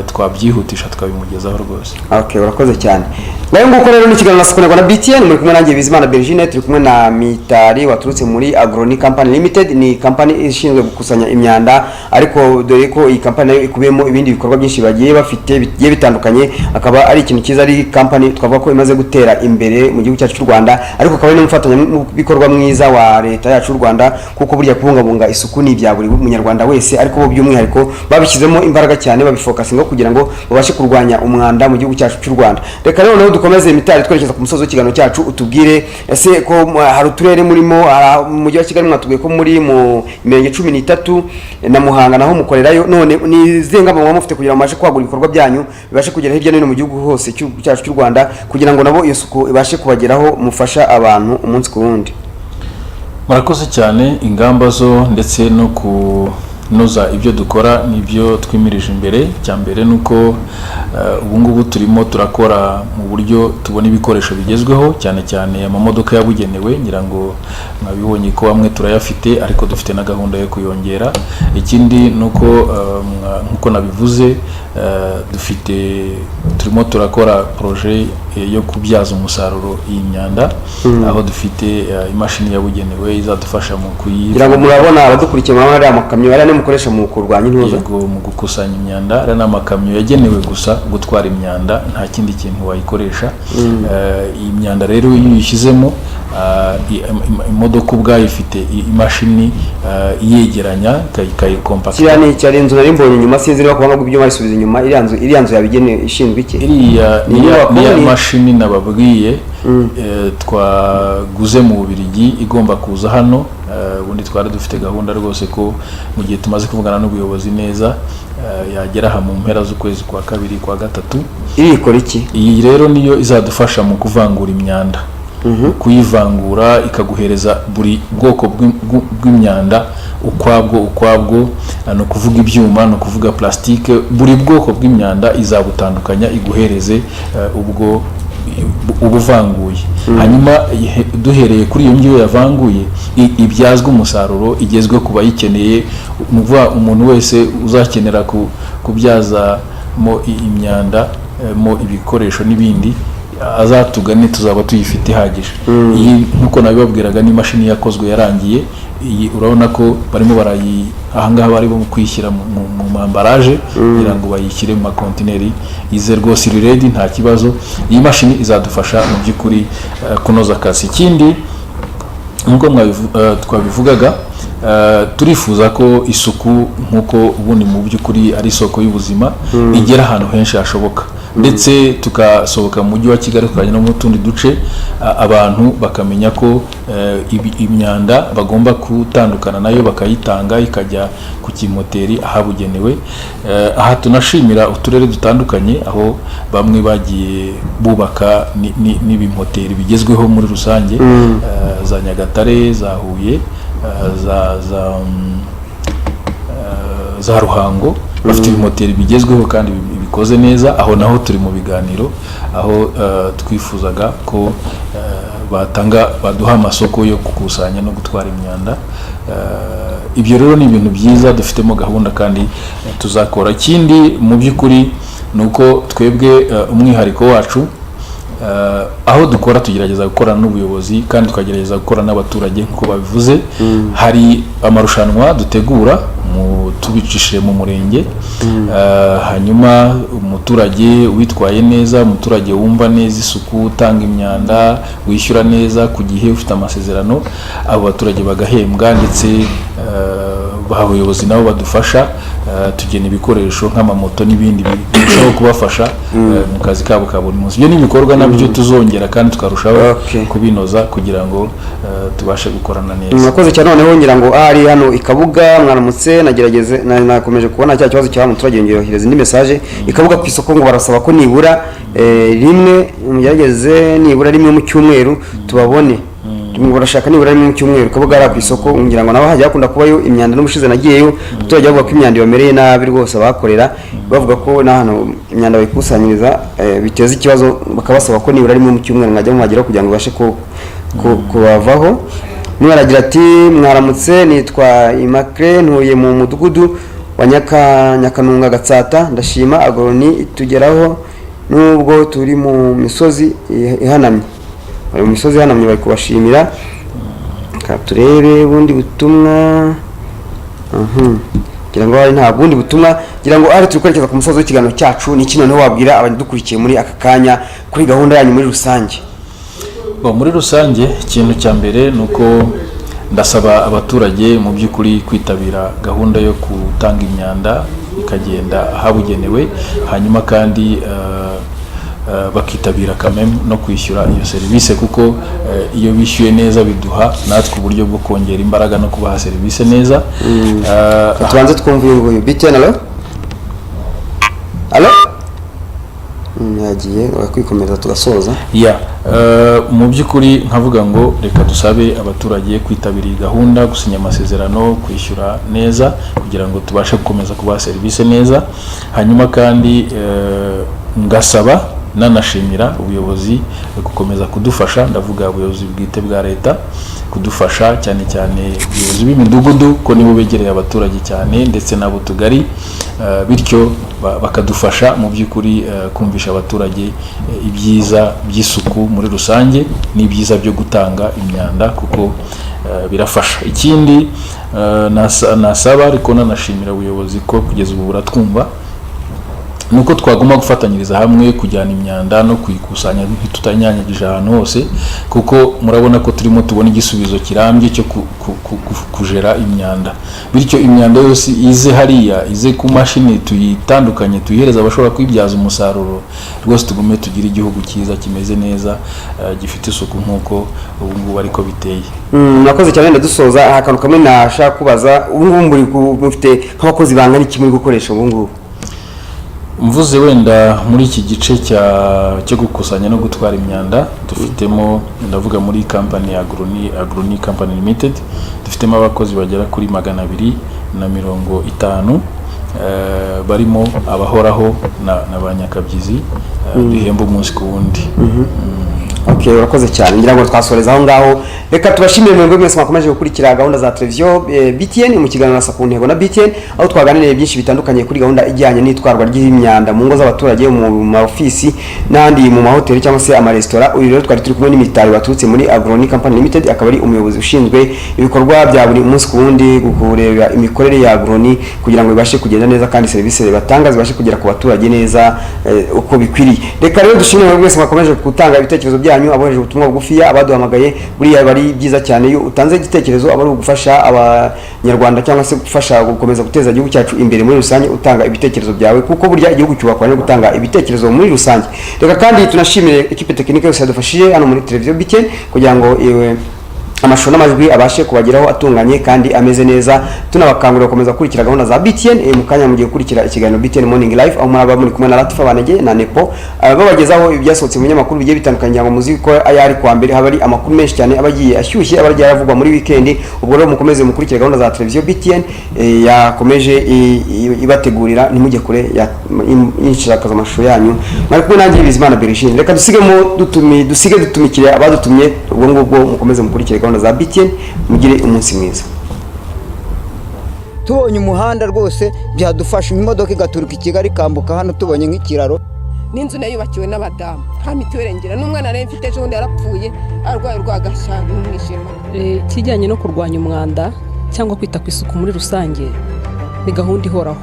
twabyihutisha twabimugezaho rwose.
Okay, urakoze cyane. Nayo nguko rero ni kiganiro na BTN muri kumwe nanjye Bizimana Bergine turi kumwe na Mitari waturutse muri Agroni Company Limited. Ni company ishinzwe gukusanya imyanda ariko dore ko iyi company nayo ikubiyemo ibindi bikorwa byinshi bagiye bafite bigiye bitandukanye akaba ari ikintu cyiza. Ari company twavuga ko imaze gutera imbere mu gihugu cyacu cy'u Rwanda ariko akaba ari n'umufatanya mu bikorwa mwiza wa leta yacu y'u Rwanda kuko burya kubungabunga isuku ni ibya buri munyarwanda wese ariko bo by'umwihariko babishyizemo imbaraga cyane advocacy ngo kugira ngo babashe kurwanya umwanda mu gihugu cyacu cy'u Rwanda. Reka rero naho dukomeze imitari twerekeza ku musozo w'ikiganiro cyacu, utubwire ese ko hari uturere murimo, mu mujyi wa Kigali mwatubwiye ko muri mu mirenge 13 na Muhanga naho mukorerayo, none ni zingamba mu mufite kugira ngo mabashe kwagura ibikorwa byanyu bibashe kugera hirya no hino mu gihugu hose cyacu cy'u Rwanda, kugira ngo nabo iyo suku ibashe kubageraho mufasha abantu umunsi ku wundi.
Murakoze cyane. Ingamba zo ndetse no kunoza ibyo dukora nibyo twimirije imbere. Cyambere nuko ubu ngubu turimo turakora mu buryo tubona ibikoresho bigezweho, cyane cyane amamodoka yabugenewe, ngira ngo mwabibonye ko bamwe turayafite ariko dufite na gahunda yo kuyongera. Ikindi nuko nkuko nabivuze turimo turakora projet yo kubyaza umusaruro iyi myanda, aho dufite imashini yabugenewe izadufasha mu
kugira ngo murabona abadukurikiye mama ari amakamyo ari mukoresha mu kurwanya intuza,
mu gukusanya imyanda. Ari n'amakamyo yagenewe gusa gutwara imyanda, nta kindi kintu wayikoresha. Iyi myanda rero iyo uyishyizemo, imodoka ubwayo ifite imashini iyegeranya ikayicompacta.
Cyane cyane inzu nari mbonye nyuma sinzi niba kubanga ibyo marisubiza inyuma, iriya nzu yabigenewe ishinzwe iki?
Iriya mashini nababwiye twaguze mu Bubiligi igomba kuza hano. Ubundi twari dufite gahunda rwose ko mu gihe tumaze kuvugana n'ubuyobozi neza yagera aha mu mpera z'ukwezi kwa kabiri kwa gatatu.
Iri ikora iki?
Iyi rero niyo izadufasha mu kuvangura imyanda, kuyivangura ikaguhereza buri bwoko bw'imyanda ukwabwo, no kuvuga ibyuma, no kuvuga plastike, buri bwoko bw'imyanda izabutandukanya iguhereze ubwo ubuvanguye. Hanyuma duhereye kuri iyo ngiyo yavanguye ibyazwa umusaruro igezwe ku bayikeneye. Umuntu wese uzakenera kubyaza mo imyanda mo ibikoresho n'ibindi azatugane, tuzaba tuyifite ihagije. Iyi nkuko nabibabwiraga ni imashini yakozwe yarangiye. Iyi urabona ko barimo ahangaha bari bo kuyishyira mu mambaraje kugira ngo bayishyire mu makontineri. Ize rwose iri ready, nta kibazo. Iyi mashini izadufasha mu by'ukuri kunoza akazi. Ikindi nkuko twabivugaga, turifuza ko isuku nkuko ubundi mu by'ukuri ari isoko y'ubuzima igera ahantu henshi hashoboka, ndetse tukasohoka mu mujyi wa Kigali tukajya no mu tundi duce, abantu bakamenya ko imyanda bagomba gutandukana nayo bakayitanga ikajya ku kimoteri ahabugenewe. Aha tunashimira uturere dutandukanye aho bamwe bagiye bubaka n'ibimoteri bigezweho muri rusange, za Nyagatare, za Huye, za Ruhango, bafite ibimoteri bigezweho kandi bikoze neza. Aho naho turi mu biganiro, aho twifuzaga ko baduha amasoko yo gukusanya no gutwara imyanda. Ibyo rero ni ibintu byiza dufitemo gahunda kandi tuzakora. Ikindi mu by'ukuri nuko twebwe umwihariko wacu, aho dukora tugerageza gukorana n'ubuyobozi kandi tukagerageza gukorana n'abaturage nkuko babivuze. Hari amarushanwa dutegura tubicishije mu murenge, hanyuma umuturage witwaye neza, umuturage wumva neza isuku, utanga imyanda, wishyura neza ku gihe, ufite amasezerano, abo baturage bagahembwa. Ndetse abayobozi nabo badufasha, tugena ibikoresho nk'amamoto n'ibindi birushaho kubafasha mu kazi kabo ka buri munsi. Ibyo ni ibikorwa nabyo tuzongera kandi tukarushaho kubinoza kugira ngo tubashe gukorana neza.
Mwakoze cyane. Noneho ngira ngo ari hano Ikabuga mwaramutse, nakomeje kubona cya kibazo cy'aba muturage ngiyohereza indi message. Ikabuga ku isoko ngo barasaba ko nibura rimwe mugerageze nibura rimwe mu cyumweru tubabone. Barashaka nibura rimwe mu cyumweru Kabuga ari ku isoko, ngira ngo naho hajya hakunda kubayo imyanda. N'ubushize nagiyeyo abaturage bavuga ko imyanda bamereye nabi rwose, abakorera bavuga ko na hano imyanda bayikusanyiriza biteza ikibazo, bakabasaba ko nibura rimwe mu cyumweru mwajya muhageraho kugira ngo bashe kubavaho. Mwaragira ati mwaramutse, nitwa Imacre, ntuye mu mudugudu wa Nyakanunga Gatsata. Ndashima agoroni itugeraho nubwo turi mu misozi ihanamye. Mu misozi ihanamye bari kubashimira. Turebe ubundi butumwa. Ngira ngo hari nta bundi butumwa. Ngira ngo ari turikwerekeza ku musozi w'ikiganiro cyacu. Ni kino niho wabwira abadukurikiye muri aka kanya kuri gahunda yanyu muri rusange?
Muri rusange ikintu cya mbere nuko ndasaba abaturage mu by'ukuri kwitabira gahunda yo gutanga imyanda bikagenda ahabugenewe, hanyuma kandi bakitabira kameme no kwishyura iyo serivisi, kuko iyo bishyuye neza biduha natwe uburyo bwo kongera imbaraga no kubaha serivisi neza.
tubanze twumva uyu nguyu BTN. alo yagiye kwikomeza tugasoza.
mu by'ukuri nkavuga ngo reka dusabe abaturage kwitabira iyi gahunda, gusinya amasezerano, kwishyura neza kugira ngo tubashe gukomeza kubaha serivisi neza. Hanyuma kandi ngasaba nanashimira ubuyobozi gukomeza kudufasha, ndavuga ubuyobozi bwite bwa leta, kudufasha cyane cyane ubuyobozi b'imidugudu ko nibo begereye abaturage cyane, ndetse n'abo tugari, bityo bakadufasha mu by'ukuri kumvisha abaturage ibyiza by'isuku muri rusange n'ibyiza byo gutanga imyanda, kuko birafasha. Ikindi nasaba ariko nanashimira ubuyobozi ko kugeza ubu buratwumva, nuko twagomba gufatanyiriza hamwe kujyana imyanda no kuyikusanya tutanyanyagije ahantu hose, kuko murabona ko turimo tubona igisubizo kirambye cyo kujera imyanda. Bityo imyanda yose ize hariya, ize ku mashini, tuyitandukanye, tuyihereza abashobora kwibyaza umusaruro, rwose tugume tugira igihugu cyiza kimeze neza, gifite isuku nk'uko ubu ngubu ariko biteye.
Murakoze cyane. Ndadusoza akantu kamwe nashaka kubaza, ubu ngubu mufite nk'abakozi bangana iki muri gukoresha ubu ngubu?
Mvuze wenda muri iki gice cyo gukusanya no gutwara imyanda, dufitemo ndavuga muri company ya Agroni Company Limited, dufitemo abakozi bagera kuri 250, barimo abahoraho na banyakabyizi, duhemba umunsi ku wundi.
Urakoze cyane. Ngira ngo twasoreza aho ngaho. Reka tubashimire mwebwe mwese mwakomeje gukurikira gahunda za televiziyo BTN mu kiganiro na ku ntego na BTN, aho twaganiriye byinshi bitandukanye kuri gahunda ijyanye n'itwarwa ry'imyanda mu ngo z'abaturage, mu maofisi n'andi mu mahoteli cyangwa se amaresitora. Uyu rero twari turi kumwe n'imitari baturutse muri Agroni Company Limited, akaba ari umuyobozi ushinzwe ibikorwa bya buri munsi ku wundi, kureba imikorere ya Agroni kugira ngo ibashe kugenda neza kandi serivisi batanga zibashe kugera ku baturage neza uko bikwiriye. Reka rero dushimire mwebwe mwese mwakomeje gutanga ibitekerezo byanyu, abohereje ubutumwa bugufiya, abaduhamagaye. Buriya bari byiza cyane iyo utanze igitekerezo, aba ari ugufasha abanyarwanda cyangwa se gufasha gukomeza guteza igihugu cyacu imbere muri rusange, utanga ibitekerezo byawe, kuko burya igihugu cyubakwa no gutanga ibitekerezo muri rusange. Reka kandi tunashimire equipe technique yose yadufashije hano muri televiziyo BTN kugira ngo amashusho n'amajwi abashe kubageraho atunganye kandi ameze neza. Tunabakangurira gukomeza gukurikira gahunda za BTN. Mu kanya mugiye gukurikira ikiganiro BTN Morning Live, aho muraba muri kumwe na Latifa Banege na Nepo, babagezaho ibyasohotse mu binyamakuru bigiye bitandukanye, ngo muzi ko ayari kwa mbere haba ari amakuru menshi cyane abagiye ashyushye, abarya yaravugwa muri weekend. Ubwo rero mukomeze mukurikira gahunda za televiziyo BTN yakomeje ibategurira, nimujye kure y'inshirakaza amashusho yanyu. Mari kumwe nanjye Bizimana Berishine. Reka dusige dutumikire abadutumye. Ubwo ngubwo mukomeze mukurikire gahunda za BTN, mugire umunsi mwiza.
Tubonye umuhanda rwose byadufasha, imodoka igaturuka i Kigali ikambuka hano, tubonye nk'ikiraro.
N'inzu nayo yubakiwe n'abadamu, nta mituweli ngira, n'umwana nari mfite ejo bundi yarapfuye arwaye urwagashyamba n'umwijima.
Kijyanye no kurwanya umwanda cyangwa kwita ku isuku muri rusange ni gahunda ihoraho.